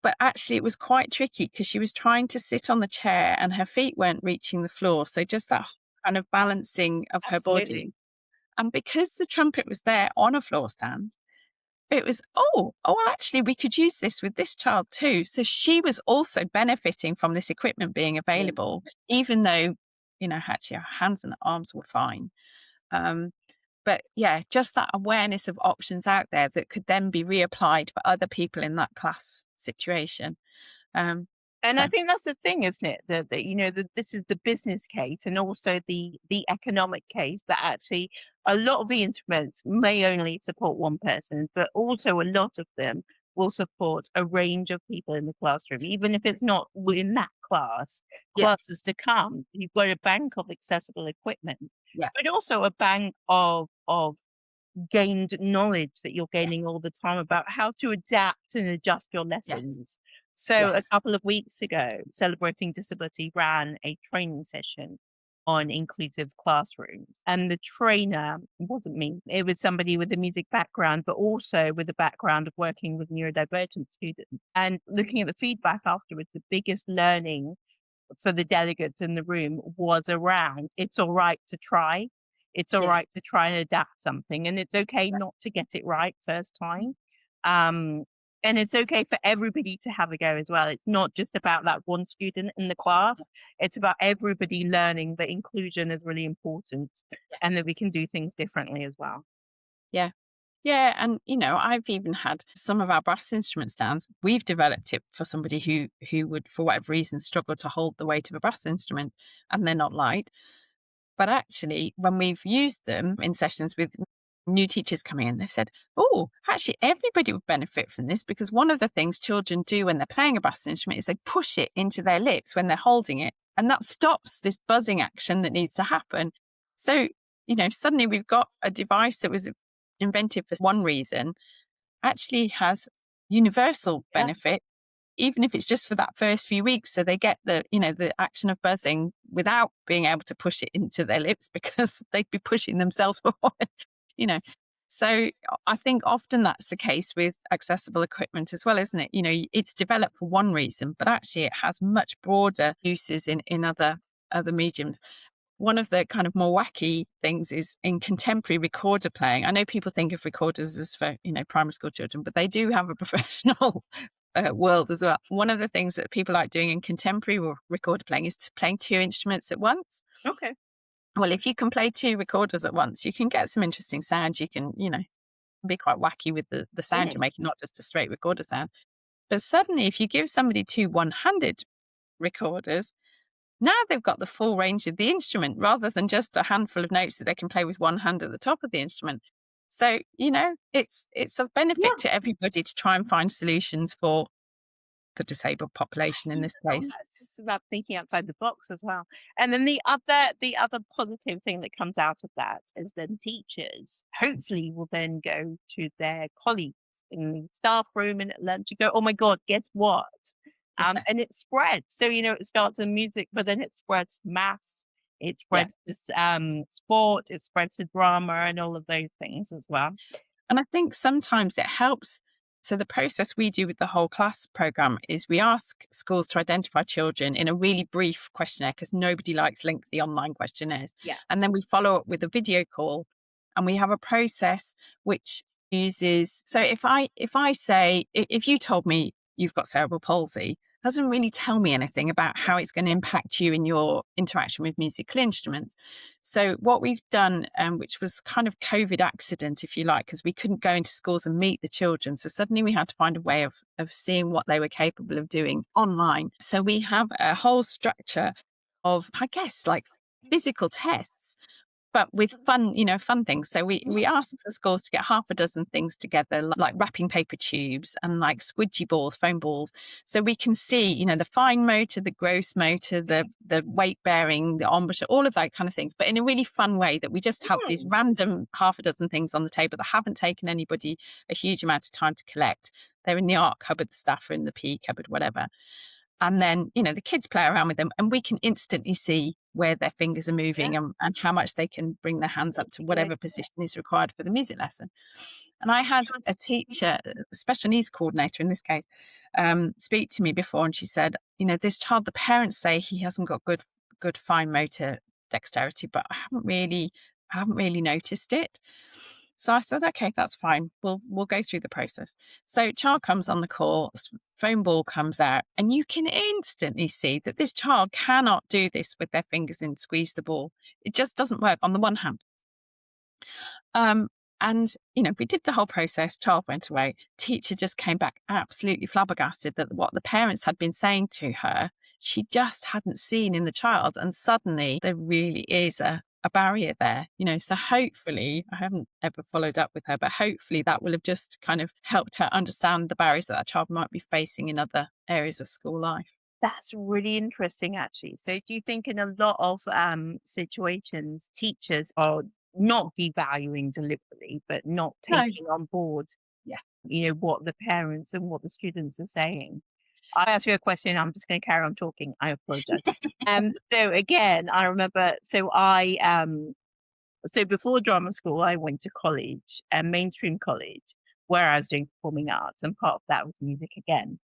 [SPEAKER 2] But actually it was quite tricky because she was trying to sit on the chair and her feet weren't reaching the floor. So just that kind of balancing of her
[SPEAKER 1] Absolutely.
[SPEAKER 2] body. And because the trumpet was there on a floor stand, it was, actually, we could use this with this child too. So she was also benefiting from this equipment being available, even though, actually her hands and arms were fine. But yeah, just that awareness of options out there that could then be reapplied for other people in that class situation.
[SPEAKER 1] And
[SPEAKER 2] So
[SPEAKER 1] I think that's the thing, isn't it? That this is the business case and also the economic case, that actually a lot of the instruments may only support one person, but also a lot of them will support a range of people in the classroom, even if it's not within that class,
[SPEAKER 2] yeah,
[SPEAKER 1] classes to come. You've got a bank of accessible equipment,
[SPEAKER 2] yeah,
[SPEAKER 1] but also a bank of gained knowledge that you're gaining
[SPEAKER 2] yes,
[SPEAKER 1] all the time about how to adapt and adjust your
[SPEAKER 2] yes,
[SPEAKER 1] lessons. So a
[SPEAKER 2] yes,
[SPEAKER 1] couple of weeks ago, Celebrating Disability ran a training session on inclusive classrooms. And the trainer wasn't me. It was somebody with a music background, but also with a background of working with neurodivergent students. And looking at the feedback afterwards, the biggest learning for the delegates in the room was around, it's all right to try. It's all
[SPEAKER 2] yeah,
[SPEAKER 1] right to try and adapt something, and it's okay not to get it right first time. Um, and it's okay for everybody to have a go as well. It's not just about that one student in the class. It's about everybody learning that inclusion is really important and that we can do things differently as well.
[SPEAKER 2] yeah. Yeah, and I've even had some of our brass instrument stands. We've developed it for somebody who would, for whatever reason, struggle to hold the weight of a brass instrument, and they're not light. But actually, when we've used them in sessions with new teachers coming in, they've said, "Oh, actually, everybody would benefit from this because one of the things children do when they're playing a brass instrument is they push it into their lips when they're holding it, and that stops this buzzing action that needs to happen." So, suddenly we've got a device that was invented for one reason actually has universal
[SPEAKER 1] Yeah.
[SPEAKER 2] benefit, even if it's just for that first few weeks. So they get the action of buzzing without being able to push it into their lips because they'd be pushing themselves forward, you know. So I think often that's the case with accessible equipment as well, isn't it? It's developed for one reason, but actually it has much broader uses in other mediums. One of the kind of more wacky things is in contemporary recorder playing. I know people think of recorders as for, primary school children, but they do have a professional world as well. One of the things that people like doing in contemporary recorder playing is playing two instruments at once.
[SPEAKER 1] Okay.
[SPEAKER 2] Well, if you can play two recorders at once, you can get some interesting sounds. You can, be quite wacky with the sound you're
[SPEAKER 1] Mm.
[SPEAKER 2] making, not just a straight recorder sound. But suddenly, if you give somebody two one-handed recorders, now they've got the full range of the instrument rather than just a handful of notes that they can play with one hand at the top of the instrument. So, it's of benefit
[SPEAKER 1] Yeah.
[SPEAKER 2] to everybody to try and find solutions for the disabled population in
[SPEAKER 1] You
[SPEAKER 2] this
[SPEAKER 1] know,
[SPEAKER 2] case.
[SPEAKER 1] it's just about thinking outside the box as well. And then the other positive thing that comes out of that is then teachers hopefully will then go to their colleagues in the staff room and at lunch and go, "Oh my God, guess what?"
[SPEAKER 2] Yeah.
[SPEAKER 1] And it spreads. So it starts in music, but then it spreads to maths, it
[SPEAKER 2] Yeah.
[SPEAKER 1] spreads to sport, it spreads to drama, and all of those things as well.
[SPEAKER 2] And I think sometimes it helps. So the process we do with the whole class program is we ask schools to identify children in a really brief questionnaire because nobody likes lengthy online questionnaires.
[SPEAKER 1] Yeah.
[SPEAKER 2] And then we follow up with a video call, and we have a process which uses, so if I say, if you told me you've got cerebral palsy, doesn't really tell me anything about how it's going to impact you in your interaction with musical instruments. So what we've done, which was kind of COVID accident, if you like, because we couldn't go into schools and meet the children. So suddenly we had to find a way of seeing what they were capable of doing online. So we have a whole structure of, I guess, like physical tests, but with fun things. So we asked the schools to get half a dozen things together, like wrapping paper tubes and like squidgy balls, foam balls, so we can see, the fine motor, the gross motor, the weight bearing, the embouchure, all of that kind of things, but in a really fun way that we just have these
[SPEAKER 1] Mm.
[SPEAKER 2] random half a dozen things on the table that haven't taken anybody a huge amount of time to collect. They're in the art cupboard, the staff are in the PE cupboard, whatever. And then, the kids play around with them and we can instantly see where their fingers are moving and how much they can bring their hands up to whatever position is required for the music lesson. And I had a teacher, a special needs coordinator in this case, speak to me before, and she said, this child, the parents say he hasn't got good fine motor dexterity, but I haven't really noticed it. So I said, okay, that's fine. We'll go through the process. So child comes on the course, foam ball comes out, and you can instantly see that this child cannot do this with their fingers and squeeze the ball. It just doesn't work on the one hand. And, we did the whole process. Child went away. Teacher just came back absolutely flabbergasted that what the parents had been saying to her, she just hadn't seen in the child. And suddenly there really is a barrier there, so hopefully, I haven't ever followed up with her, but hopefully that will have just kind of helped her understand the barriers that child might be facing in other areas of school life.
[SPEAKER 1] That's really interesting, actually. So do you think in a lot of situations, teachers are not devaluing deliberately, but not
[SPEAKER 2] No.
[SPEAKER 1] taking on board, what the parents and what the students are saying? I asked you a question. I'm just going to carry on talking. I apologize. So again, I remember. So before drama school, I went to college, mainstream college, where I was doing performing arts, and part of that was music again.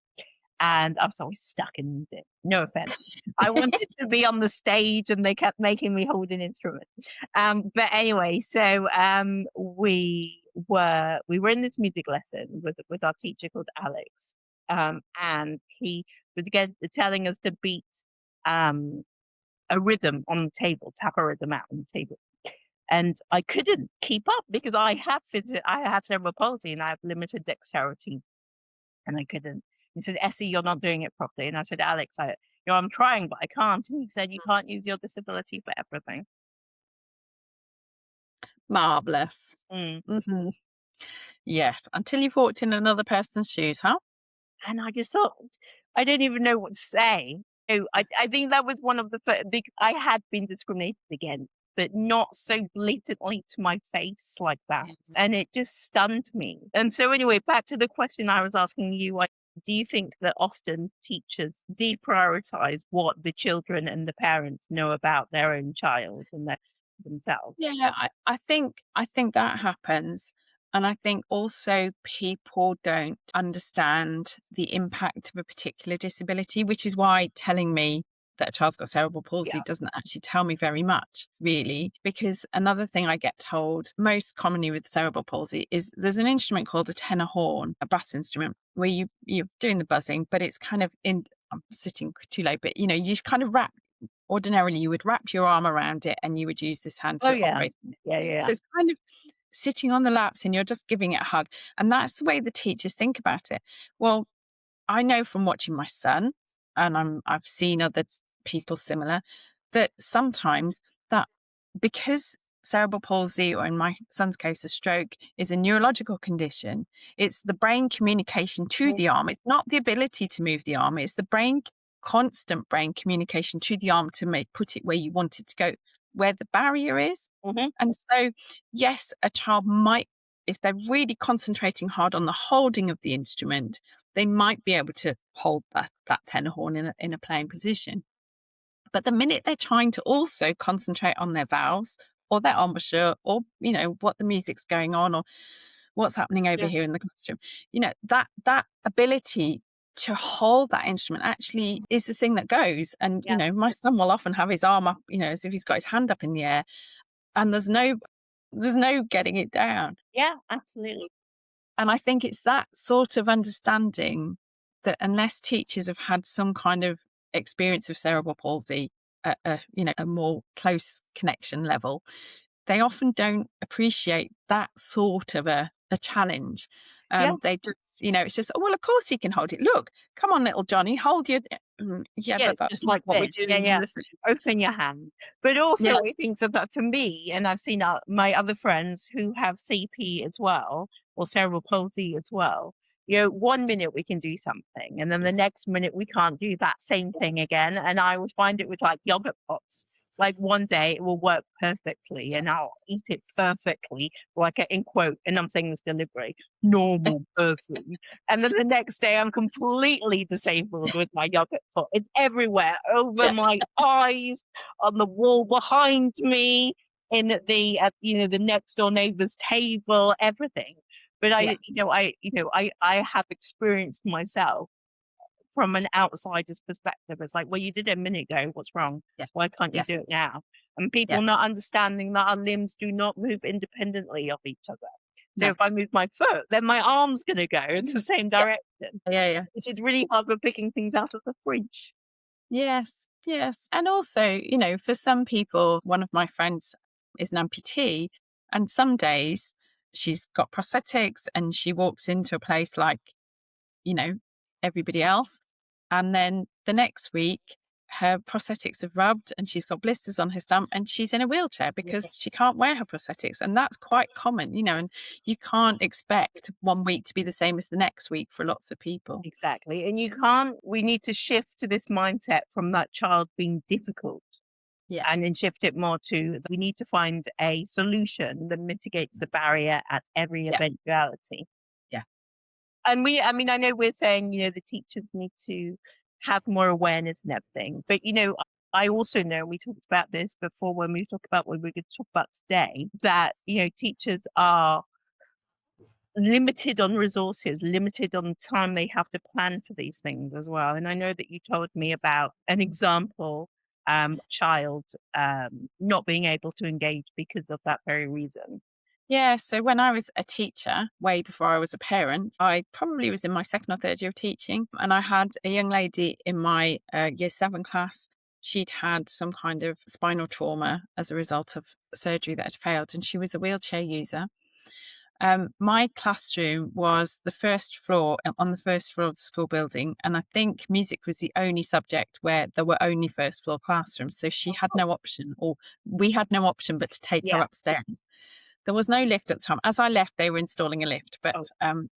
[SPEAKER 1] And I was always stuck in music. No offense. I wanted to be on the stage, and they kept making me hold an instrument. But anyway, so we were in this music lesson with our teacher called Alex, and he was again telling us to beat a rhythm on the table, tap a rhythm out on the table. And I couldn't keep up because I had cerebral palsy and I have limited dexterity, and I couldn't. He said, "Esi, you're not doing it properly." And I said, "Alex, I'm trying, but I can't." And he said, "You can't use your disability for everything."
[SPEAKER 2] Marvelous.
[SPEAKER 1] Mm.
[SPEAKER 2] Yes, until you've walked in another person's shoes, huh?
[SPEAKER 1] And I just thought, I didn't even know what to say. So I think that was one of the first, because I had been discriminated against, but not so blatantly to my face like that. And it just stunned me. And so anyway, back to the question I was asking you, do you think that often teachers deprioritize what the children and the parents know about their own child and themselves?
[SPEAKER 2] Yeah, I think that happens. And I think also people don't understand the impact of a particular disability, which is why telling me that a child's got cerebral palsy
[SPEAKER 1] Yeah.
[SPEAKER 2] doesn't actually tell me very much, really. Because another thing I get told most commonly with cerebral palsy is there's an instrument called a tenor horn, a brass instrument, where you're doing the buzzing, but it's kind of I'm sitting too low, but you kind of ordinarily you would wrap your arm around it and you would use this hand
[SPEAKER 1] Oh
[SPEAKER 2] to
[SPEAKER 1] yeah.
[SPEAKER 2] operate it.
[SPEAKER 1] Yeah.
[SPEAKER 2] So it's kind of sitting on the laps and you're just giving it a hug. And that's the way the teachers think about it. Well, I know from watching my son, and I've seen other people similar, that sometimes that because cerebral palsy, or in my son's case, a stroke, is a neurological condition, it's the brain communication to the arm. It's not the ability to move the arm, it's the constant brain communication to the arm to put it where you want it to go, where the barrier is.
[SPEAKER 1] Mm-hmm.
[SPEAKER 2] And so, yes, a child might, if they're really concentrating hard on the holding of the instrument, they might be able to hold that tenor horn in a playing position. But the minute they're trying to also concentrate on their valves or their embouchure, or what the music's going on, or what's happening over here in the classroom, that ability to hold that instrument actually is the thing that goes. And my son will often have his arm up, as if he's got his hand up in the air, and there's no getting it down.
[SPEAKER 1] Yeah, absolutely.
[SPEAKER 2] And I think it's that sort of understanding that unless teachers have had some kind of experience of cerebral palsy at a more close connection level, they often don't appreciate that sort of a challenge. They just, it's just, oh, well, of course he can hold it. Look, come on, little Johnny, hold your. But
[SPEAKER 1] It's
[SPEAKER 2] that's
[SPEAKER 1] just
[SPEAKER 2] not
[SPEAKER 1] like
[SPEAKER 2] what we're
[SPEAKER 1] this.
[SPEAKER 2] doing.
[SPEAKER 1] Yeah. Open your hand. But also, I think that for me, and I've seen my other friends who have CP as well, or cerebral palsy as well. 1 minute we can do something, and then the next minute we can't do that same thing again. And I would find it with like yogurt pots. Like one day it will work perfectly and I'll eat it perfectly, like in quote, and I'm saying this deliberately, normal person. And then the next day I'm completely disabled with my yogurt foot. It's everywhere, over
[SPEAKER 2] Yeah.
[SPEAKER 1] my eyes, on the wall behind me, in the the next door neighbor's table, everything. But
[SPEAKER 2] Yeah.
[SPEAKER 1] I have experienced myself from an outsider's perspective. It's like, well, you did it a minute ago. What's wrong?
[SPEAKER 2] Yeah.
[SPEAKER 1] Why can't you
[SPEAKER 2] Yeah.
[SPEAKER 1] do it now? And
[SPEAKER 2] Yeah.
[SPEAKER 1] people not understanding that our limbs do not move independently of each other. So
[SPEAKER 2] No.
[SPEAKER 1] if I move my foot, then my arm's going to go in the same
[SPEAKER 2] Yeah.
[SPEAKER 1] direction,
[SPEAKER 2] Yeah. Yeah.
[SPEAKER 1] which is really hard for picking things out of the fridge.
[SPEAKER 2] Yes. Yes. And also, for some people, one of my friends is an amputee, and some days she's got prosthetics and she walks into a place like, you know, everybody else. And then the next week, her prosthetics have rubbed and she's got blisters on her stump and she's in a wheelchair because she can't wear her prosthetics. And that's quite common, and you can't expect one week to be the same as the next week for lots of people.
[SPEAKER 1] Exactly. And we need to shift to this mindset from that child being difficult.
[SPEAKER 2] Yeah.
[SPEAKER 1] And then shift it more to, we need to find a solution that mitigates the barrier at every
[SPEAKER 2] Yeah.
[SPEAKER 1] eventuality.
[SPEAKER 2] Yeah.
[SPEAKER 1] And I know we're saying, the teachers need to have more awareness and everything. But, I also know, we talked about this before when we talk about what we're going to talk about today, that, teachers are limited on resources, limited on the time they have to plan for these things as well. And I know that you told me about an example child not being able to engage because of that very reason.
[SPEAKER 2] Yeah, so when I was a teacher, way before I was a parent, I probably was in my second or third year of teaching, and I had a young lady in my year 7 class. She'd had some kind of spinal trauma as a result of surgery that had failed, and she was a wheelchair user. My classroom was on the first floor of the school building, and I think music was the only subject where there were only first floor classrooms. So she had no option, or we had no option but to take her
[SPEAKER 1] Yeah.
[SPEAKER 2] upstairs. There was no lift at the time. As I left, they were installing a lift, but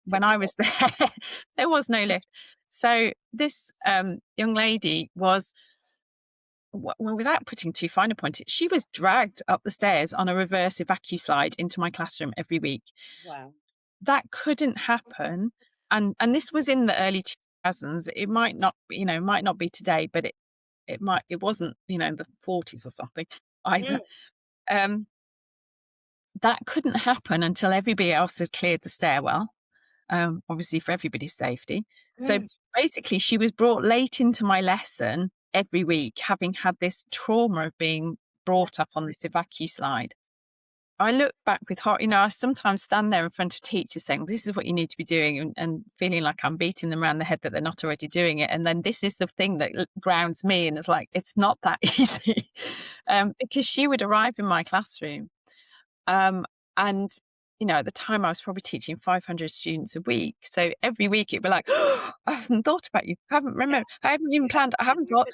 [SPEAKER 2] when I was there, there was no lift. So this young lady was, well, without putting too fine a point, she was dragged up the stairs on a reverse evacuation slide into my classroom every week.
[SPEAKER 1] Wow.
[SPEAKER 2] That couldn't happen, and this was in the early 2000s. It might not, might not be today, but it wasn't, the 40s or something either. That couldn't happen until everybody else had cleared the stairwell, obviously for everybody's safety. So basically, she was brought late into my lesson every week, having had this trauma of being brought up on this evacuation slide. I look back with horror. I sometimes stand there in front of teachers saying, this is what you need to be doing, and feeling like I'm beating them around the head that they're not already doing it. And then this is the thing that grounds me. And it's like, it's not that easy. Because she would arrive in my classroom. And, at the time I was probably teaching 500 students a week. So every week it'd be like, oh, I haven't thought about you. I haven't remembered. I haven't even planned. I haven't thought.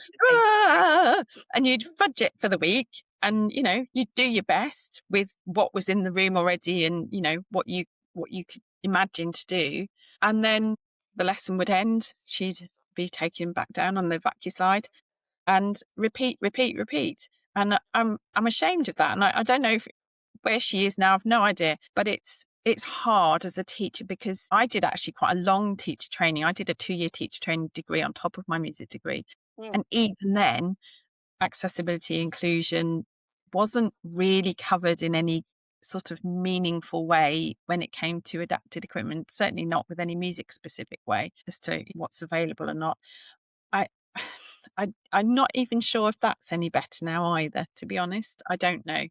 [SPEAKER 2] And you'd fudge it for the week. And, you'd do your best with what was in the room already and, what you could imagine to do. And then the lesson would end. She'd be taken back down on the evacuation slide and repeat. And I'm ashamed of that. And I don't know where she is now, I've no idea. But it's hard as a teacher, because I did actually quite a long teacher training. I did a 2-year teacher training degree on top of my music degree. And even then, accessibility inclusion wasn't really covered in any sort of meaningful way when it came to adapted equipment, certainly not with any music specific way as to what's available or not. I'm not even sure if that's any better now either, to be honest. I don't know.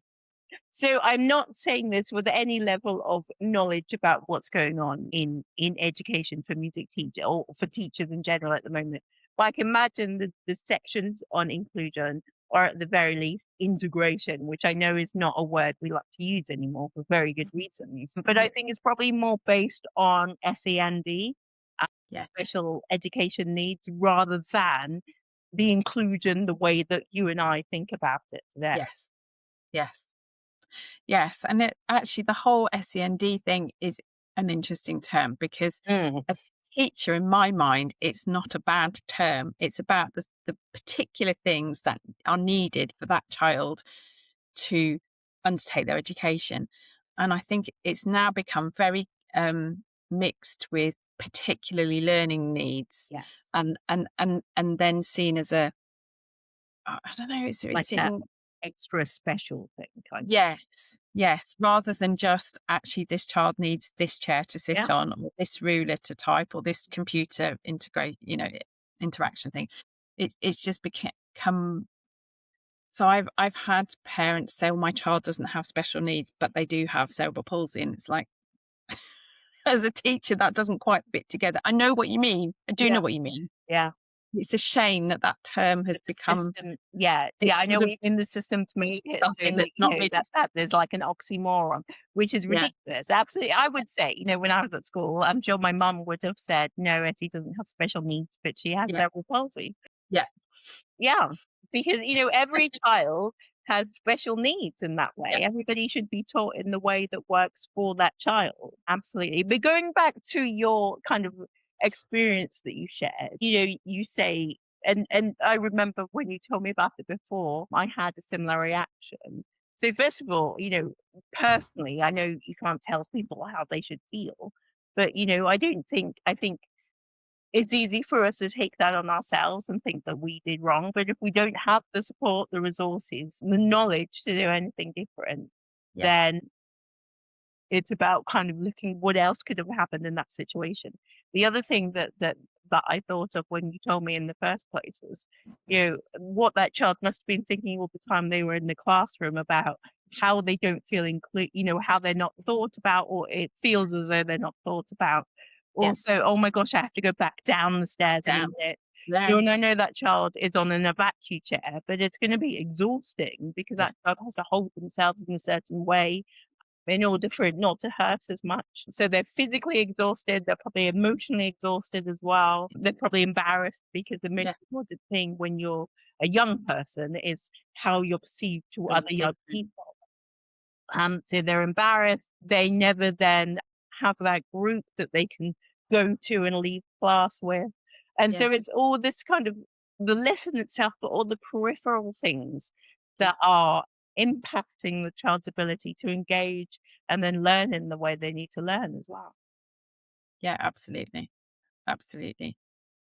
[SPEAKER 1] So I'm not saying this with any level of knowledge about what's going on in education for music teachers or for teachers in general at the moment. But I can imagine the sections on inclusion, or at the very least integration, which I know is not a word we like to use anymore for very good reasons. But I think it's probably more based on SEND, special education needs, rather than the inclusion the way that you and I think about it today.
[SPEAKER 2] Yes. And it actually, the whole SEND thing is an interesting term, because as a teacher, in my mind, it's not a bad term. It's about the particular things that are needed for that child to undertake their education. And I think it's now become very mixed with particularly learning needs,
[SPEAKER 1] Yes.
[SPEAKER 2] and then seen as a, I don't know, it's
[SPEAKER 1] Like a
[SPEAKER 2] seen,
[SPEAKER 1] extra special thing kind of.
[SPEAKER 2] yes, rather than just actually this child needs this chair to sit
[SPEAKER 1] Yeah.
[SPEAKER 2] on, or this ruler to type, or this computer interaction thing. It's just become. So I've had parents say, "Well, my child doesn't have special needs, but they do have cerebral palsy," and it's like, as a teacher, that doesn't quite fit together. I know what you mean. I do
[SPEAKER 1] Yeah.
[SPEAKER 2] know what you mean.
[SPEAKER 1] Yeah.
[SPEAKER 2] It's a shame that that term has
[SPEAKER 1] But the
[SPEAKER 2] become.
[SPEAKER 1] system, yeah,
[SPEAKER 2] It's
[SPEAKER 1] I know
[SPEAKER 2] sort
[SPEAKER 1] what
[SPEAKER 2] of
[SPEAKER 1] you mean, the system's made it so
[SPEAKER 2] something
[SPEAKER 1] that,
[SPEAKER 2] that's not really.
[SPEAKER 1] that there's like an oxymoron, which is
[SPEAKER 2] Yeah,
[SPEAKER 1] ridiculous. Absolutely. I would say, when I was at school, I'm sure my mum would have said, "No, Essie doesn't have special needs, but she has
[SPEAKER 2] yeah,
[SPEAKER 1] cerebral palsy."
[SPEAKER 2] yeah,
[SPEAKER 1] Yeah, because, every child has special needs in that
[SPEAKER 2] yeah,
[SPEAKER 1] way. Everybody should be taught in the way that works for that child. Absolutely. But going back to your kind of experience that you shared, you say, and I remember when you told me about it before, I had a similar reaction. So first of all, personally, I know you can't tell people how they should feel, but I think it's easy for us to take that on ourselves and think that we did wrong. But if we don't have the support, the resources, the knowledge to do anything different,
[SPEAKER 2] yeah,
[SPEAKER 1] then it's about kind of looking what else could have happened in that situation. The other thing that I thought of when you told me in the first place was, what that child must have been thinking all the time they were in the classroom about how they don't feel included, how they're not thought about, or it feels as though they're not thought about.
[SPEAKER 2] yeah.
[SPEAKER 1] Also, oh my gosh, I have to go back down the stairs in a
[SPEAKER 2] Down.
[SPEAKER 1] minute.
[SPEAKER 2] Yeah,
[SPEAKER 1] And I know that child is on an evacuee chair, but it's going to be exhausting because
[SPEAKER 2] yeah,
[SPEAKER 1] that child has to hold themselves in a certain way in order for it not to hurt as much. So they're physically exhausted, they're probably emotionally exhausted as well. They're probably embarrassed because the
[SPEAKER 2] yeah.
[SPEAKER 1] most important thing when you're a young person is how you're perceived to
[SPEAKER 2] Really
[SPEAKER 1] other young
[SPEAKER 2] different.
[SPEAKER 1] people. So they're embarrassed. They never then have that group that they can go to and leave class with. And
[SPEAKER 2] Yeah,
[SPEAKER 1] so it's all this kind of the lesson itself, but all the peripheral things
[SPEAKER 2] yeah,
[SPEAKER 1] that are impacting the child's ability to engage and then learn in the way they need to learn as well.
[SPEAKER 2] yeah. Absolutely, absolutely.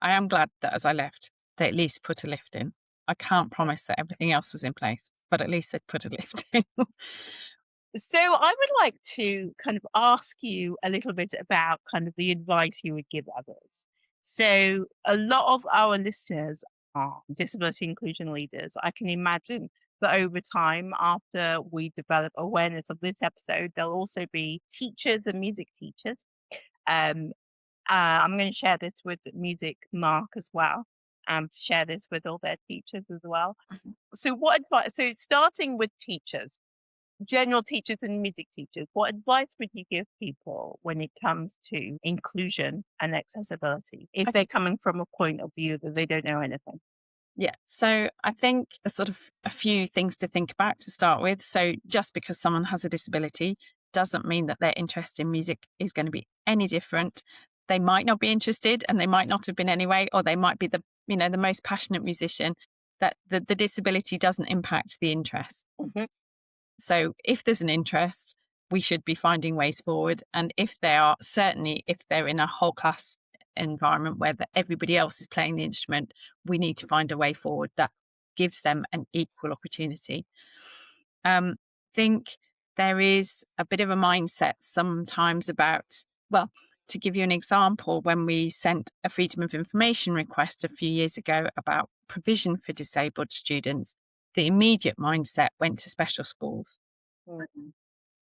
[SPEAKER 2] I am glad that as I left, they at least put a lift in. I can't promise that everything else was in place, but at least they put a lift in.
[SPEAKER 1] So I would like to kind of ask you a little bit about kind of the advice you would give others. So a lot of our listeners are disability inclusion leaders. I can imagine that over time, after we develop awareness of this episode, there'll also be teachers and music teachers. Um, I'm going to share this with Music Mark as well. Share this with all their teachers as well. So what advice? So starting with teachers, general teachers and music teachers, what advice would you give people when it comes to inclusion and accessibility if
[SPEAKER 2] I-
[SPEAKER 1] they're coming from a point of view that they don't know anything?
[SPEAKER 2] yeah. So I think there's sort of a few things to think about to start with. So just because someone has a disability doesn't mean that their interest in music is going to be any different. They might not be interested, and they might not have been anyway, or they might be the most passionate musician. That the disability doesn't impact the interest.
[SPEAKER 1] Mhm.
[SPEAKER 2] So if there's an interest, we should be finding ways forward. And if they are, certainly if they're in a whole class environment where everybody else is playing the instrument, we need to find a way forward that gives them an equal opportunity. Think there is a bit of a mindset sometimes about, well, to give you an example, when we sent a Freedom of Information request a few years ago about provision for disabled students, the immediate mindset went to special schools.
[SPEAKER 1] Mhm.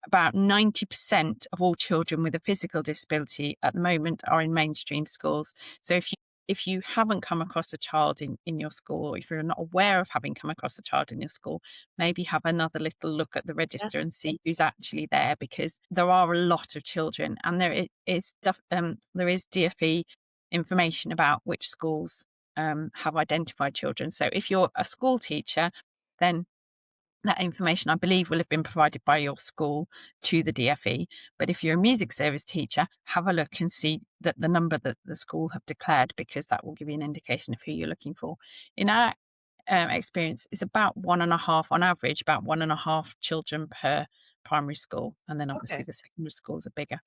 [SPEAKER 2] About 90% of all children with a physical disability at the moment are in mainstream schools. So if you haven't come across a child in your school, or if you're not aware of having come across a child in your school, maybe have another little look at the
[SPEAKER 1] Yeah.
[SPEAKER 2] register and see who's actually there, because there are a lot of children, and there is DfE information about which schools have identified children. So if you're a school teacher, then That information, I believe, will have been provided by your school to the DFE. But if you're a music service teacher, have a look and see that the number that the school have declared, because that will give you an indication of who you're looking for. In our experience, it's about 1.5 on average, about 1.5 children per primary school, and then obviously the secondary schools are bigger.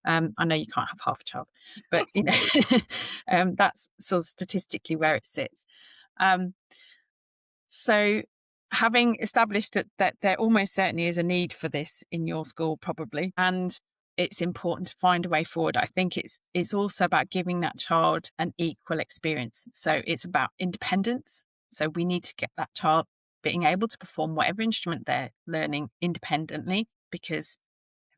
[SPEAKER 2] I know you can't have half a child, but you know, that's sort of statistically where it sits. So having established that there almost certainly is a need for this in your school, probably, and it's important to find a way forward. I think it's also about giving that child an equal experience. So it's about independence. So we need to get that child being able to perform whatever instrument they're learning independently, because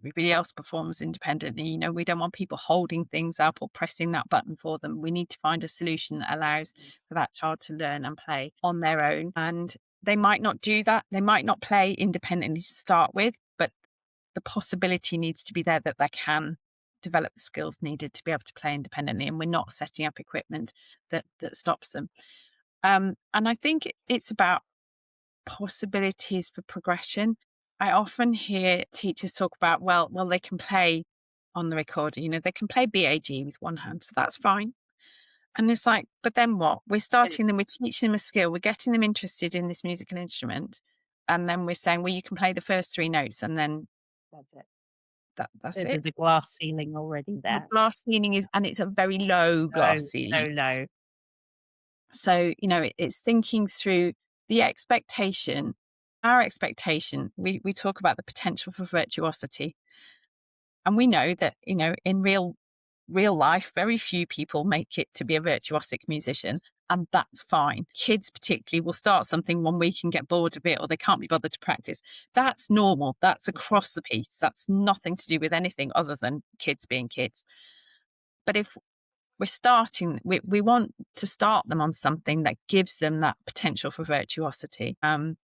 [SPEAKER 2] everybody else performs independently. You know, we don't want people holding things up or pressing that button for them. We need to find a solution that allows for that child to learn and play on their own. And they might not do that. They might not play independently to start with, but the possibility needs to be there that they can develop the skills needed to be able to play independently. And we're not setting up equipment that stops them. And I think it's about possibilities for progression. I often hear teachers talk about, well, they can play on the recorder, you know, they can play BAG with one hand, so that's fine. And it's like, but then what? We're starting them, we're teaching them a skill, we're getting them interested in this musical instrument, and then we're saying, well, you can play the first 3 notes, and then
[SPEAKER 1] That's it.
[SPEAKER 2] that's
[SPEAKER 1] So
[SPEAKER 2] it.
[SPEAKER 1] there's a glass ceiling already there.
[SPEAKER 2] The glass ceiling is, and it's a very low glass ceiling.
[SPEAKER 1] So low.
[SPEAKER 2] So, you know, it's thinking through the expectation, our expectation. We talk about the potential for virtuosity. And we know that, you know, in real life, very few people make it to be a virtuosic musician. And that's fine. Kids particularly will start something one week and get bored of it, or they can't be bothered to practice. That's normal. That's across the piece. That's nothing to do with anything other than kids being kids. But if we're starting, we want to start them on something that gives them that potential for virtuosity, and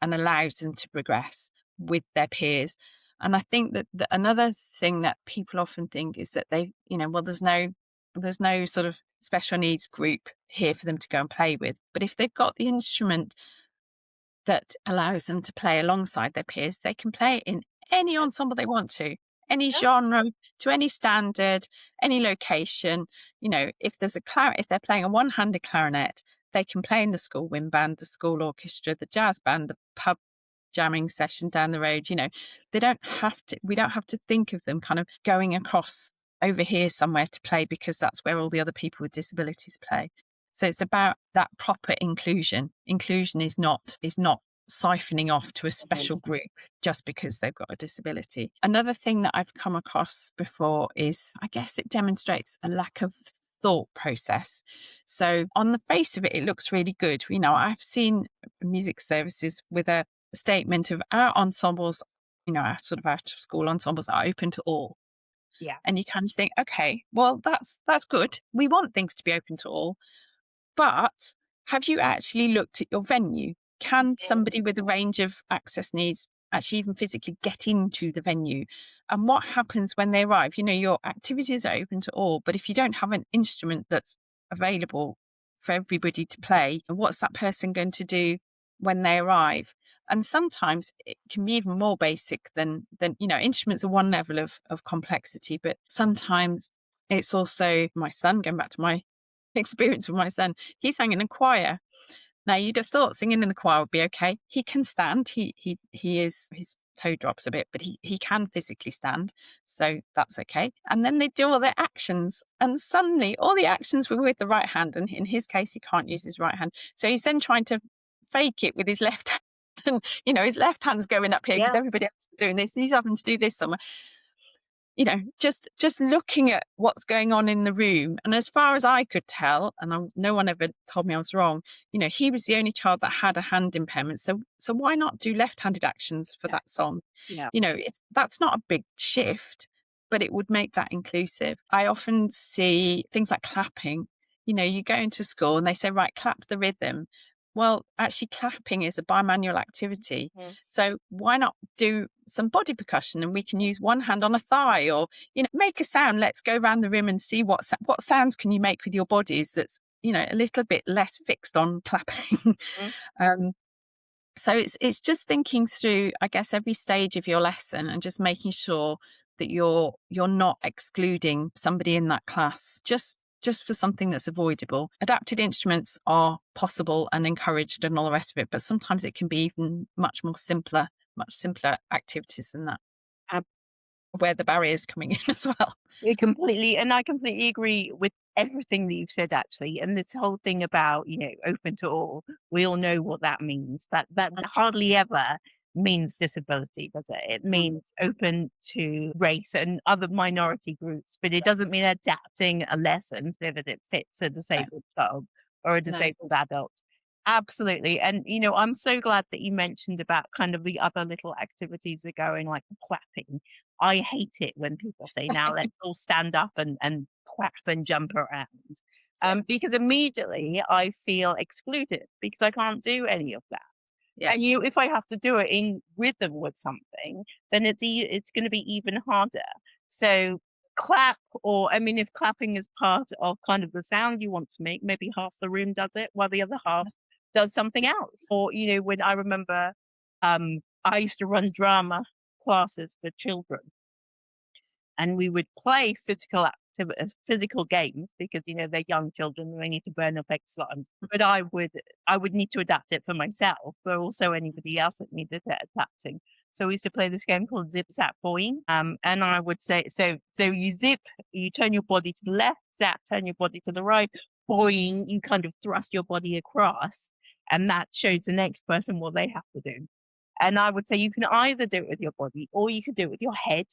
[SPEAKER 2] allows them to progress with their peers. And I think that another thing that people often think is that they, you know, well, there's no sort of special needs group here for them to go and play with. But if they've got the instrument that allows them to play alongside their peers, they can play it in any ensemble they want to, any genre, to any standard, any location. You know, if there's if they're playing a one-handed clarinet, they can play in the school wind band, the school orchestra, the jazz band, the pub jamming session down the road. You know, we don't have to think of them kind of going across over here somewhere to play because that's where all the other people with disabilities play. So it's about that proper inclusion. Inclusion is not siphoning off to a special group just because they've got a disability. Another thing that I've come across before is, I guess it demonstrates a lack of thought process. So on the face of it, it looks really good. You know, I've seen music services with a statement of our ensembles, you know, our sort of out of school ensembles are open to all.
[SPEAKER 1] Yeah.
[SPEAKER 2] And you kind of think, okay, well, that's good. We want things to be open to all. But have you actually looked at your venue? Can somebody with a range of access needs actually even physically get into the venue? And what happens when they arrive? You know, your activities are open to all, but if you don't have an instrument that's available for everybody to play, what's that person going to do when they arrive? And sometimes it can be even more basic than you know, instruments are one level of complexity, but sometimes it's also, my son, going back to my experience with my son, he sang in a choir. Now, you'd have thought singing in a choir would be okay. He can stand. He is, his toe drops a bit, but he can physically stand, so that's okay. And then they do all their actions, and suddenly all the actions were with the right hand, and in his case, he can't use his right hand, so he's then trying to fake it with his left hand, and you know, his left hand's going up here because everybody else is doing this, and he's having to do this somewhere. You know, just looking at what's going on in the room. And as far as I could tell, and no one ever told me I was wrong, you know, he was the only child that had a hand impairment. So why not do left-handed actions for that song?
[SPEAKER 1] Yeah.
[SPEAKER 2] You know, that's not a big shift, but it would make that inclusive. I often see things like clapping. You know, you go into school and they say, right, clap the rhythm. Well, actually, clapping is a bimanual activity. So why not do some body percussion, and we can use one hand on a thigh, or, you know, make a sound. Let's go around the room and see what sounds can you make with your bodies that's, you know, a little bit less fixed on clapping. So it's just thinking through, I guess, every stage of your lesson and just making sure that you're not excluding somebody in that class just for something that's avoidable. Adapted instruments are possible and encouraged and all the rest of it, but sometimes it can be even much simpler activities than that, where the barrier is coming in as well.
[SPEAKER 1] I completely agree with everything that you've said, actually. And this whole thing about, open to all, we all know what that means. That hardly ever means disability, does it? It means open to race and other minority groups, but it doesn't mean adapting a lesson so that it fits a disabled child or a
[SPEAKER 2] No.
[SPEAKER 1] disabled adult. Absolutely. And I'm so glad that you mentioned about kind of the other little activities that go in, like clapping. I hate it when people say, now let's all stand up and clap and jump around. Because immediately I feel excluded because I can't do any of that.
[SPEAKER 2] Yeah.
[SPEAKER 1] And if I have to do it in rhythm with something, then it's going to be even harder. So clap, or I mean, if clapping is part of kind of the sound you want to make, maybe half the room does it while the other half does something else. Or when I remember, I used to run drama classes for children, and we would play physical games because they're young children and they need to burn up exercise. But I would need to adapt it for myself, but also anybody else that needed it adapting. So we used to play this game called Zip Zap Boing. And I would say, so you zip, you turn your body to the left, zap, turn your body to the right, boing, you kind of thrust your body across, and that shows the next person what they have to do. And I would say you can either do it with your body or you could do it with your head,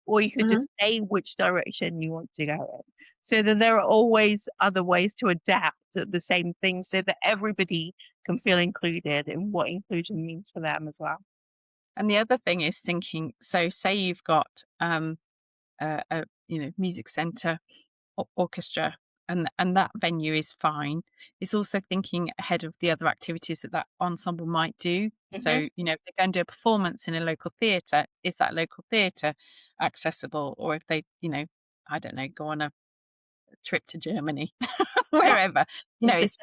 [SPEAKER 1] or you could just say which direction you want to go in. So that there are always other ways to adapt the same thing so that everybody can feel included in what inclusion means for them as well.
[SPEAKER 2] And the other thing is thinking, so say you've got a music centre orchestra, and that venue is fine. It's also thinking ahead of the other activities that ensemble might do. So if they're going to do a performance in a local theatre, is that local theatre accessible? Or if they I don't know, go on a trip to Germany, wherever, it's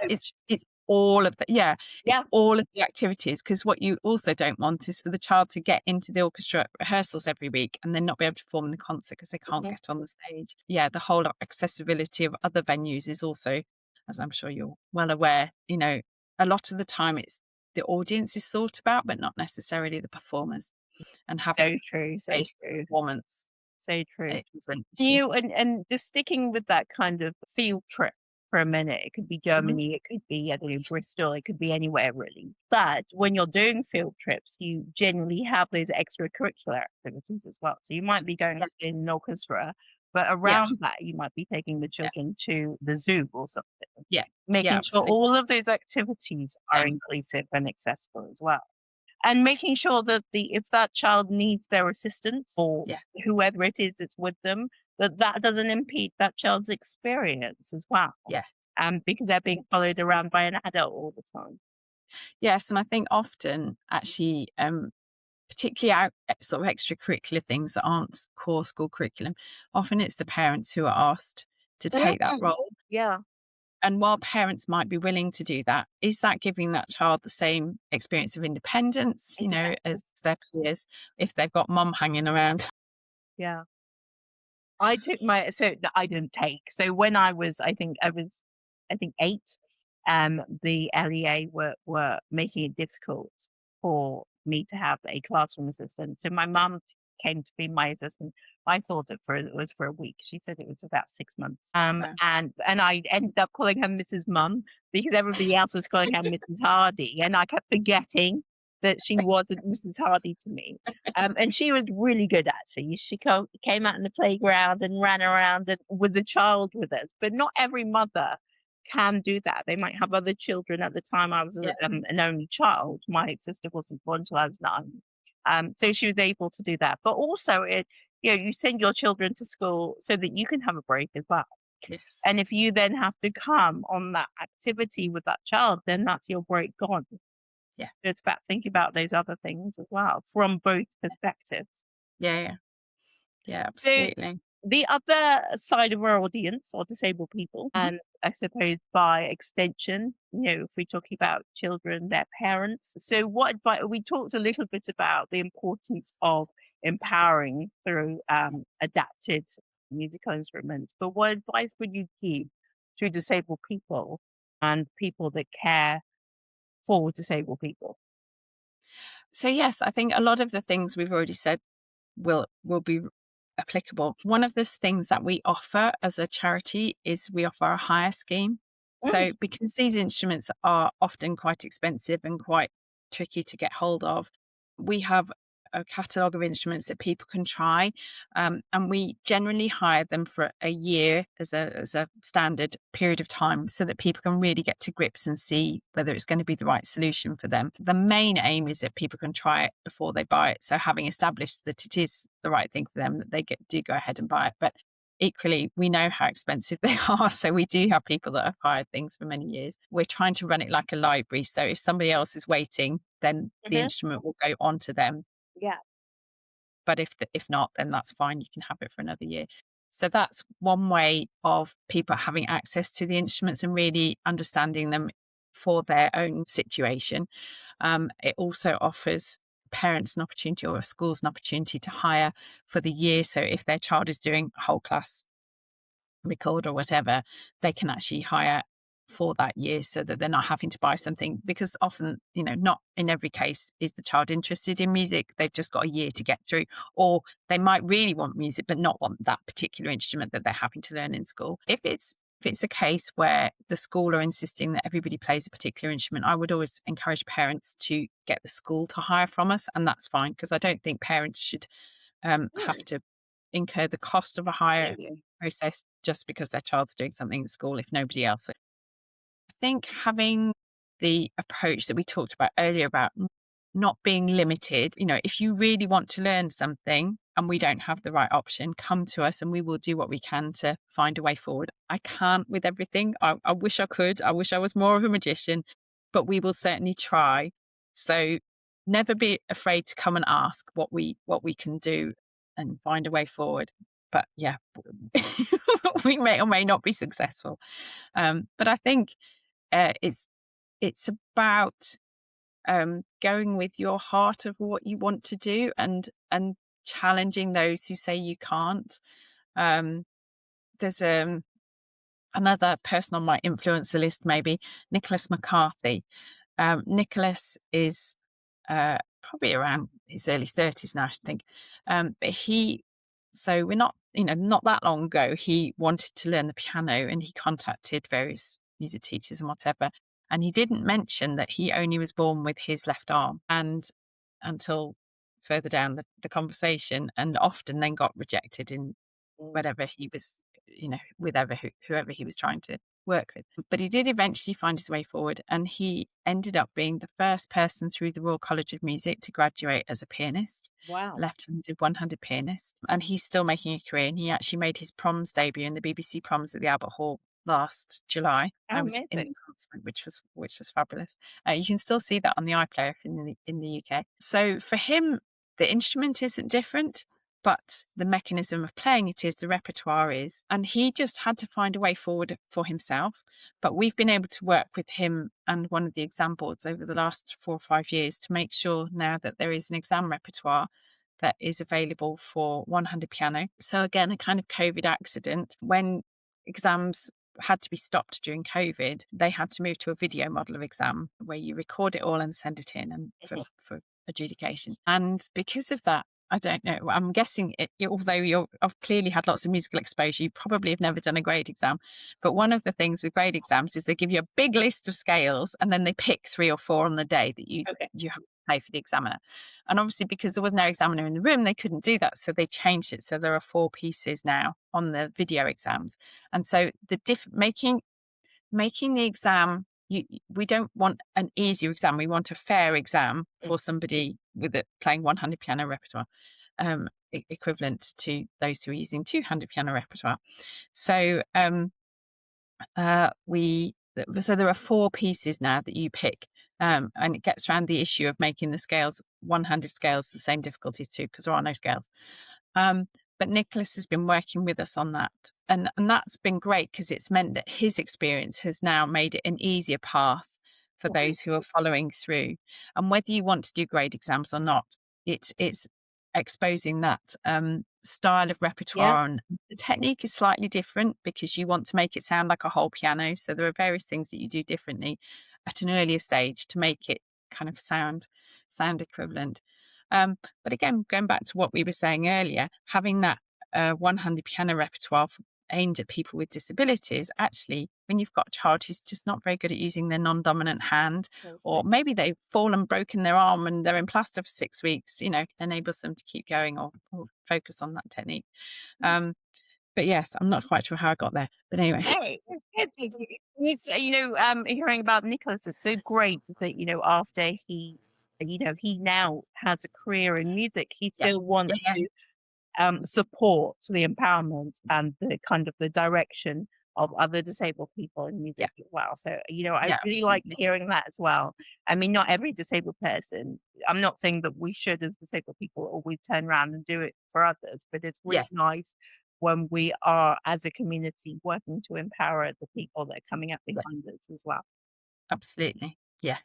[SPEAKER 2] all of the it's all of the activities, because what you also don't want is for the child to get into the orchestra rehearsals every week and then not be able to perform in the concert because they can't get on the stage. The whole accessibility of other venues is also, as I'm sure you're well aware, a lot of the time it's the audience is thought about but not necessarily the performers, and having
[SPEAKER 1] So true.
[SPEAKER 2] performance.
[SPEAKER 1] So true.
[SPEAKER 2] Excellent.
[SPEAKER 1] And just sticking with that kind of field trip for a minute, it could be Germany, it could be, I don't know, Bristol, it could be anywhere really. But when you're doing field trips, you generally have those extracurricular activities as well. So you might be going in an orchestra, but around that, you might be taking the children to the zoo or something. Making sure all of those activities are inclusive and accessible as well. And making sure that if that child needs their assistance, or whoever it is that's with them, that doesn't impede that child's experience as well. Because they're being followed around by an adult all the time.
[SPEAKER 2] Yes, and I think often actually, particularly sort of extracurricular things that aren't core school curriculum, often it's the parents who are asked to take that role. And while parents might be willing to do that, is that giving that child the same experience of independence, as their peers, if they've got mum hanging around?
[SPEAKER 1] I took I didn't take. So when I was 8, the LEA were making it difficult for me to have a classroom assistant. So my mum came to be my assistant. I thought it was for a week. She said it was about 6 months. And I ended up calling her Mrs. Mum because everybody else was calling her Mrs. Hardy, and I kept forgetting that she wasn't Mrs. Hardy to me. And she was really good, actually. She came out in the playground and ran around and was a child with us. But not every mother can do that. They might have other children. At the time, I was an only child. My sister wasn't born until I was 9. So she was able to do that. But also, you send your children to school so that you can have a break as well. And if you then have to come on that activity with that child, then that's your break gone. So it's about thinking about those other things as well from both perspectives.
[SPEAKER 2] Absolutely.
[SPEAKER 1] the other side of our audience are disabled people.
[SPEAKER 2] Mhm.
[SPEAKER 1] And I suppose by extension, if we're talking about children, their parents. So what advice, we talked a little bit about the importance of empowering through adapted musical instruments, but what advice would you give to disabled people and people that care for disabled people?
[SPEAKER 2] So yes, I think a lot of the things we've already said will be applicable. One of the things that we offer as a charity is we offer a hire scheme.
[SPEAKER 1] Mm,
[SPEAKER 2] So because these instruments are often quite expensive and quite tricky to get hold of, we have a catalogue of instruments that people can try, and we generally hire them for a year as a standard period of time so that people can really get to grips and see whether it's going to be the right solution for them. The main aim is that people can try it before they buy it, so having established that it is the right thing for them, that do go ahead and buy it. But equally, we know how expensive they are, so we do have people that have hired things for many years. We're trying to run it like a library, so if somebody else is waiting, then the
[SPEAKER 1] mhm.
[SPEAKER 2] instrument will go on to them.
[SPEAKER 1] Yeah.
[SPEAKER 2] But if not, then that's fine. You can have it for another year. So that's one way of people having access to the instruments and really understanding them for their own situation. It also offers parents an opportunity, or schools an opportunity, to hire for the year. So if their child is doing whole class record or whatever, they can actually hire for that year so that they're not having to buy something, because often, not in every case is the child interested in music. They've just got a year to get through, or they might really want music but not want that particular instrument that they're having to learn in school. If it's a case where the school are insisting that everybody plays a particular instrument, I would always encourage parents to get the school to hire from us, and that's fine, because I don't think parents should have
[SPEAKER 1] Mm,
[SPEAKER 2] to incur the cost of a hire
[SPEAKER 1] absolutely.
[SPEAKER 2] process just because their child's doing something at school if nobody else. I think having the approach that we talked about earlier about not being limited, if you really want to learn something and we don't have the right option, come to us and we will do what we can to find a way forward. I can't with everything. I wish I could. I wish I was more of a magician, but we will certainly try. So never be afraid to come and ask what we can do and find a way forward. But yeah, we may or may not be successful. But I think it's about going with your heart of what you want to do, and challenging those who say you can't. There's another person on my influencer list, maybe Nicholas McCarthy. Nicholas is probably around his early 30s now, I should think. But so we're not that long ago, he wanted to learn the piano and he contacted various music teachers and whatever. And he didn't mention that he only was born with his left arm, and until further down the conversation, and often then got rejected in
[SPEAKER 1] Mm.
[SPEAKER 2] whatever he was, with whoever he was trying to work with. But he did eventually find his way forward, and he ended up being the first person through the Royal College of Music to graduate as a pianist,
[SPEAKER 1] Wow.
[SPEAKER 2] left-handed, one-handed pianist. And he's still making a career. And he actually made his proms debut in the BBC proms at the Albert Hall last July.
[SPEAKER 1] Oh,
[SPEAKER 2] I was in the
[SPEAKER 1] amazing.
[SPEAKER 2] concert, which was fabulous. You can still see that on the iPlayer in the UK. So for him, the instrument isn't different, but the mechanism of playing it is, the repertoire is, and he just had to find a way forward for himself. But we've been able to work with him and one of the exam boards over the last 4 or 5 years to make sure now that there is an exam repertoire that is available for one-handed piano. So again, a kind of COVID accident. When exams had to be stopped during COVID, they had to move to a video model of exam where you record it all and send it in, and for adjudication. And because of that, I don't know, I'm guessing although I've clearly had lots of musical exposure, you probably have never done a grade exam. But one of the things with grade exams is they give you a big list of scales and then they pick 3 or 4 on the day that
[SPEAKER 1] Okay.
[SPEAKER 2] you have to pay for the examiner. And obviously, because there was no examiner in the room, they couldn't do that. So they changed it. So there are 4 pieces now on the video exams. And so making the exam, we don't want an easier exam. We want a fair exam
[SPEAKER 1] Mm.
[SPEAKER 2] for somebody with it playing one-handed piano repertoire, equivalent to those who are using two-handed piano repertoire. So so there are 4 pieces now that you pick, and it gets around the issue of making the scales, one-handed scales, the same difficulty too, because there are no scales. But Nicholas has been working with us on that. And that's been great because it's meant that his experience has now made it an easier path for those who are following through. And whether you want to do grade exams or not, it's exposing that style of
[SPEAKER 1] Yeah.
[SPEAKER 2] repertoire. And the technique is slightly different because you want to make it sound like a whole piano. So there are various things that you do differently at an earlier stage to make it kind of sound equivalent. But again, going back to what we were saying earlier, having that 100 piano repertoire aimed at people with disabilities, actually, when you've got a child who's just not very good at using their non-dominant hand, or maybe they've fallen, broken their arm and they're in plaster for 6 weeks, enables them to keep going or focus on that technique. But yes, I'm not quite sure how I got there. But anyway.
[SPEAKER 1] Hey, it's good. Hearing about Nicholas, it's so great that, after he now has a career in music, he
[SPEAKER 2] Yeah.
[SPEAKER 1] still wants
[SPEAKER 2] Yeah.
[SPEAKER 1] to support the empowerment and the kind of the direction of other disabled people in music as well. So, I
[SPEAKER 2] Yeah,
[SPEAKER 1] really liked
[SPEAKER 2] absolutely.
[SPEAKER 1] hearing that as well. I mean, not every disabled person, I'm not saying that we should, as disabled people, always turn around and do it for others, but it's really
[SPEAKER 2] Yes.
[SPEAKER 1] nice when we are, as a community, working to empower the people that are coming up
[SPEAKER 2] Yeah,
[SPEAKER 1] behind us as well.
[SPEAKER 2] absolutely. Yeah.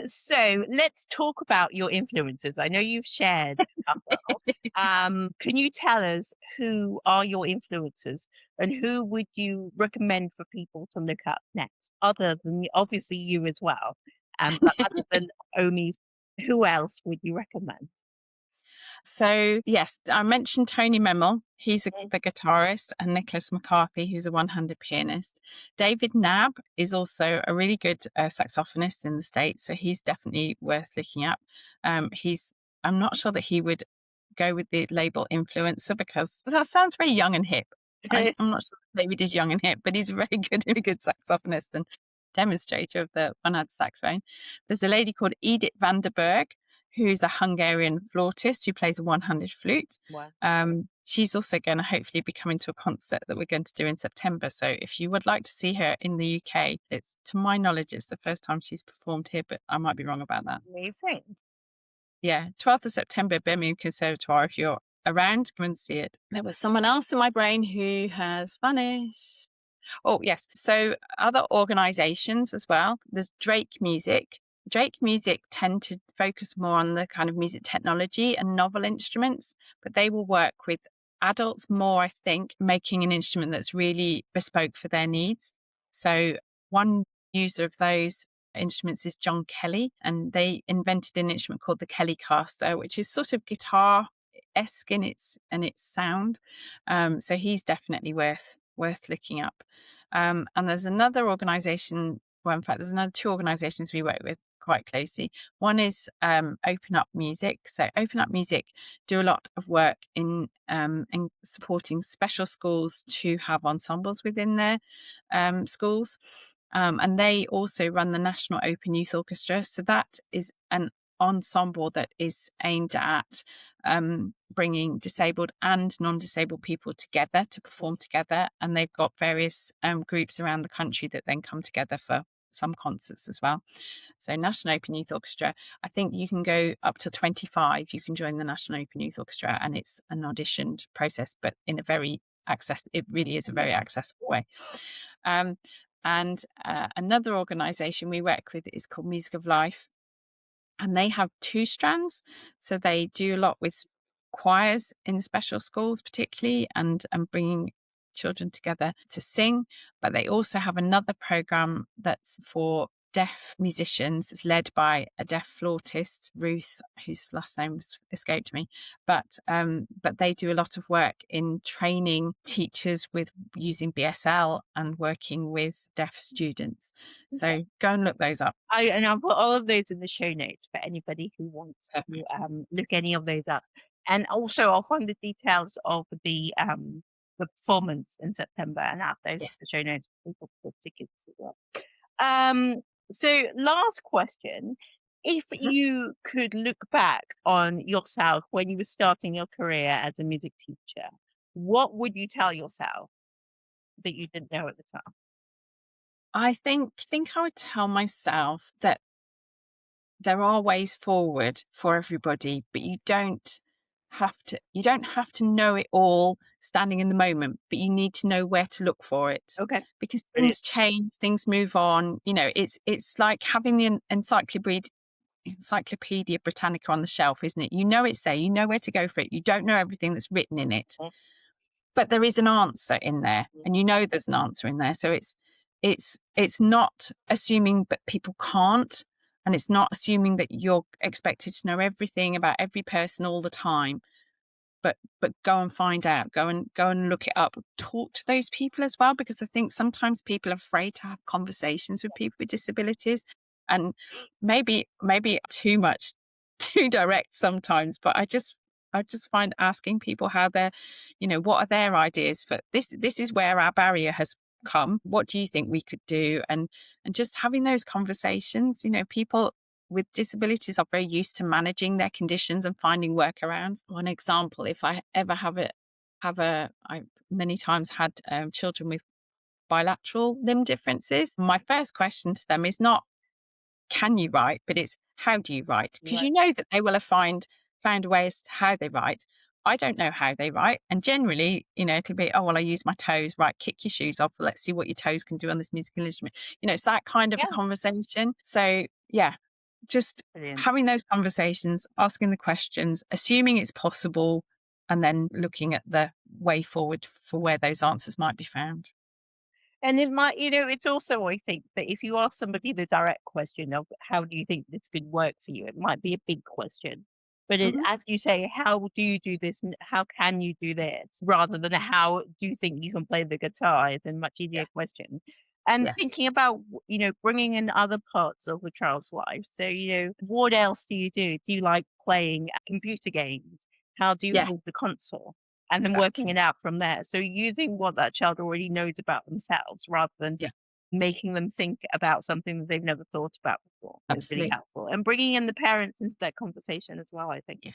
[SPEAKER 1] So let's talk about your influences. I know you've shared a couple. Can you tell us who are your influences and who would you recommend for people to look up next, other than obviously you as well? But other than Omi's, who else would you recommend?
[SPEAKER 2] So yes, I mentioned Tony Memel. He's
[SPEAKER 1] Mm.
[SPEAKER 2] the guitarist, and Nicholas McCarthy, who's a one-handed pianist. David Knabb is also a really good saxophonist in the States, so he's definitely worth looking up. I'm not sure that he would go with the label influencer because that sounds very young and hip. I'm not sure that David is young and hip, but he's a very good saxophonist and demonstrator of the one-handed saxophone. There's a lady called Edith van der Berg, who's a Hungarian flautist who plays a one-handed flute.
[SPEAKER 1] Wow.
[SPEAKER 2] She's also going to hopefully be coming to a concert that we're going to do in September. So if you would like to see her in the UK, to my knowledge, it's the first time she's performed here, but I might be wrong about that.
[SPEAKER 1] Amazing.
[SPEAKER 2] Yeah, 12th of September, Birmingham Conservatoire. If you're around, come and see it. There was someone else in my brain who has vanished. Oh, yes. So other organizations as well. There's Drake Music. Drake Music tend to focus more on the kind of music technology and novel instruments, but they will work with adults more, I think, making an instrument that's really bespoke for their needs. So one user of those instruments is John Kelly, and they invented an instrument called the Kellycaster, which is sort of guitar-esque in its sound. So he's definitely worth looking up. And there's another organization, well, in fact, there's another two organizations we work with quite closely. One is Open Up Music. So Open Up Music do a lot of work in supporting special schools to have ensembles within their schools. And they also run the National Open Youth Orchestra. So that is an ensemble that is aimed at bringing disabled and non-disabled people together to perform together. And they've got various groups around the country that then come together for some concerts as well. So National Open Youth Orchestra, I think you can go up to 25. You can join the National Open Youth Orchestra, and it's an auditioned process, but in a very it really is a very accessible way. And another organization we work with is called Music of Life, and they have two strands. So they do a lot with choirs in special schools, particularly, and bringing children together to sing. But they also have another program that's for deaf musicians. It's led by a deaf flautist, Ruth, whose last name escaped me. But they do a lot of work in training teachers with using BSL and working with deaf students. So go and look those up.
[SPEAKER 1] I'll put all of those in the show notes for anybody who wants to look any of those up. And also I'll find the details of the performance in September and add those to
[SPEAKER 2] Yes.
[SPEAKER 1] the show notes for people for tickets as well. So last question. If you could look back on yourself when you were starting your career as a music teacher, what would you tell yourself that you didn't know at the time?
[SPEAKER 2] I think I would tell myself that there are ways forward for everybody, but you don't don't have to know it all standing in the moment, but you need to know where to look for it.
[SPEAKER 1] Okay.
[SPEAKER 2] Because
[SPEAKER 1] Brilliant.
[SPEAKER 2] things change, things move on. It's like having the Encyclopedia Britannica on the shelf, isn't it? You know it's there, you know where to go for it. You don't know everything that's written in it, but there is an answer in there, and you know there's an answer in there. So it's not assuming that people can't, and it's not assuming that you're expected to know everything about every person all the time. But go and find out, go and look it up, talk to those people as well, because I think sometimes people are afraid to have conversations with people with disabilities, and maybe too much, too direct sometimes, but I just find asking people how they're, what are their ideas for this is where our barrier has come, what do you think we could do, and just having those conversations. People with disabilities are very used to managing their conditions and finding workarounds. One example, if I ever I've many times had children with bilateral limb differences. My first question to them is not, can you write, but it's, how do you write? Because you know that they will have found ways to how they write. I don't know how they write. And generally, it'll be, oh, well, I use my toes. Right, kick your shoes off. Let's see what your toes can do on this musical instrument. It's that kind of a conversation. So, yeah, just
[SPEAKER 1] Brilliant.
[SPEAKER 2] having those conversations, asking the questions, assuming it's possible, and then looking at the way forward for where those answers might be found.
[SPEAKER 1] And it might, it's also, I think, that if you ask somebody the direct question of how do you think this could work for you, it might be a big question. But
[SPEAKER 2] Hmm.
[SPEAKER 1] as you say, how do you do this? And how can you do this? Rather than how do you think you can play the guitar is a much
[SPEAKER 2] Yeah.
[SPEAKER 1] easier question. And
[SPEAKER 2] Yes.
[SPEAKER 1] thinking about, bringing in other parts of a child's life. So, what else do you do? Do you like playing computer games? How do you
[SPEAKER 2] Yeah.
[SPEAKER 1] hold the console? And then working
[SPEAKER 2] Exactly.
[SPEAKER 1] it out from there. So using what that child already knows about themselves rather than
[SPEAKER 2] Yeah.
[SPEAKER 1] making them think about something that they've never thought about before is really
[SPEAKER 2] Absolutely.
[SPEAKER 1] helpful. And bringing in the parents into that conversation as well, I think.
[SPEAKER 2] Yeah.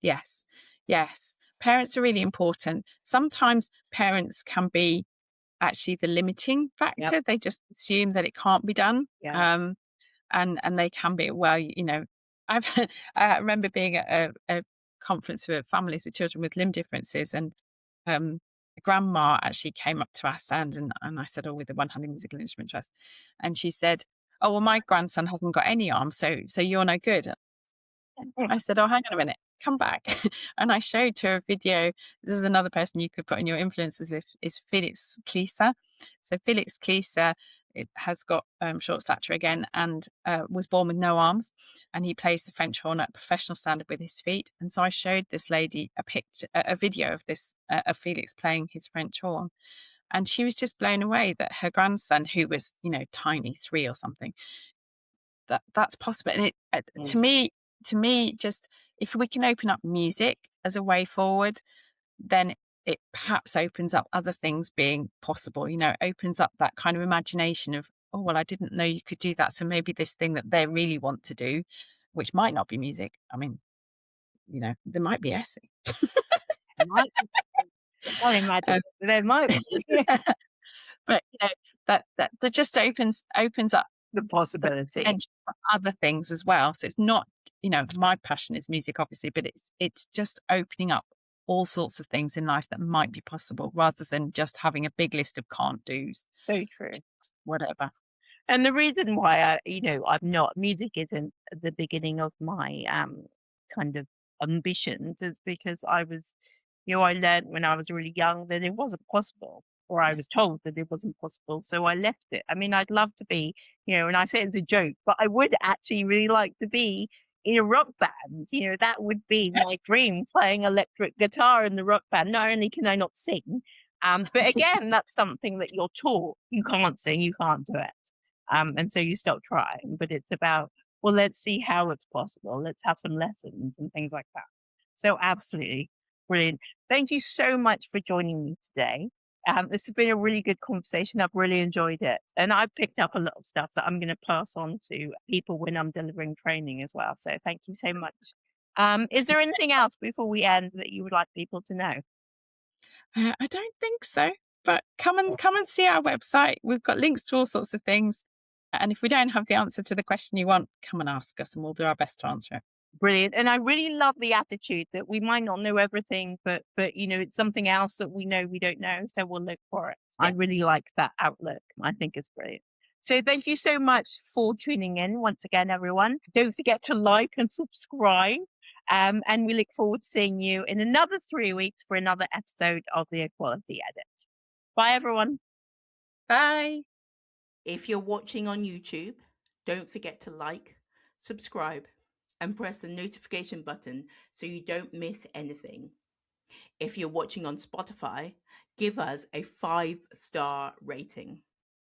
[SPEAKER 2] Yes. Yes. Parents are really important. Sometimes parents can be actually the limiting
[SPEAKER 1] Yep.
[SPEAKER 2] factor. They just assume that it can't be done.
[SPEAKER 1] Yeah.
[SPEAKER 2] And they can be, well, I've I remember being at a conference for families with children with limb differences, and a grandma actually came up to our stand, and I said, oh, with the One Handed Musical Instrument Trust, and she said, oh, well, my grandson hasn't got any arms, so you're no good. I said, oh, hang on a minute, come back. And I showed her a video. This is another person you could put in your influencers list, is Felix Klieser. So Felix Klieser, it has got short stature again, and was born with no arms, and he plays the French horn at professional standard with his feet. And so I showed this lady a video of this of Felix playing his French horn, and she was just blown away that her grandson, who was tiny, 3 or something, that's possible. And
[SPEAKER 1] Mm.
[SPEAKER 2] to me, just if we can open up music as a way forward, then it perhaps opens up other things being possible. Opens up that kind of imagination of, oh, well, I didn't know you could do that. So maybe this thing that they really want to do, which might not be music. I mean, there might be Esi.
[SPEAKER 1] There might be. I can't imagine.
[SPEAKER 2] Um,
[SPEAKER 1] There might be
[SPEAKER 2] but that just opens up
[SPEAKER 1] the
[SPEAKER 2] the
[SPEAKER 1] possibility.
[SPEAKER 2] potential for other things as well. So it's not, my passion is music, obviously, but it's just opening up all sorts of things in life that might be possible, rather than just having a big list of can't do's,
[SPEAKER 1] So true.
[SPEAKER 2] whatever.
[SPEAKER 1] And the reason why I'm not music isn't the beginning of my kind of ambitions is because I learned when I was really young that it wasn't possible, or I
[SPEAKER 2] Yeah.
[SPEAKER 1] was told that it wasn't possible, so I left it. I mean, I'd love to be, and I say it as a joke, but I would actually really like to be in a rock band. That would be my dream, playing electric guitar in the rock band. Not only can I not sing, but again, that's something that you're taught. You can't sing, you can't do it. And so you stop trying, but it's about, well, let's see how it's possible. Let's have some lessons and things like that. So absolutely brilliant. Thank you so much for joining me today. This has been a really good conversation. I've really enjoyed it. And I've picked up a lot of stuff that I'm going to pass on to people when I'm delivering training as well. So thank you so much. Is there anything else before we end that you would like people to know?
[SPEAKER 2] I don't think so, but come and see our website. We've got links to all sorts of things. And if we don't have the answer to the question you want, come and ask us, and we'll do our best to answer it.
[SPEAKER 1] Brilliant. And I really love the attitude that we might not know everything, but it's something else that we know we don't know, so we'll look for it. I really like that outlook. I think it's brilliant. So thank you so much for tuning in once again, everyone. Don't forget to like and subscribe. And we look forward to seeing you in another 3 weeks for another episode of the Equality Edit. Bye, everyone.
[SPEAKER 2] Bye.
[SPEAKER 1] If you're watching on YouTube, don't forget to like, subscribe, and press the notification button so you don't miss anything. If you're watching on Spotify, give us a 5-star rating.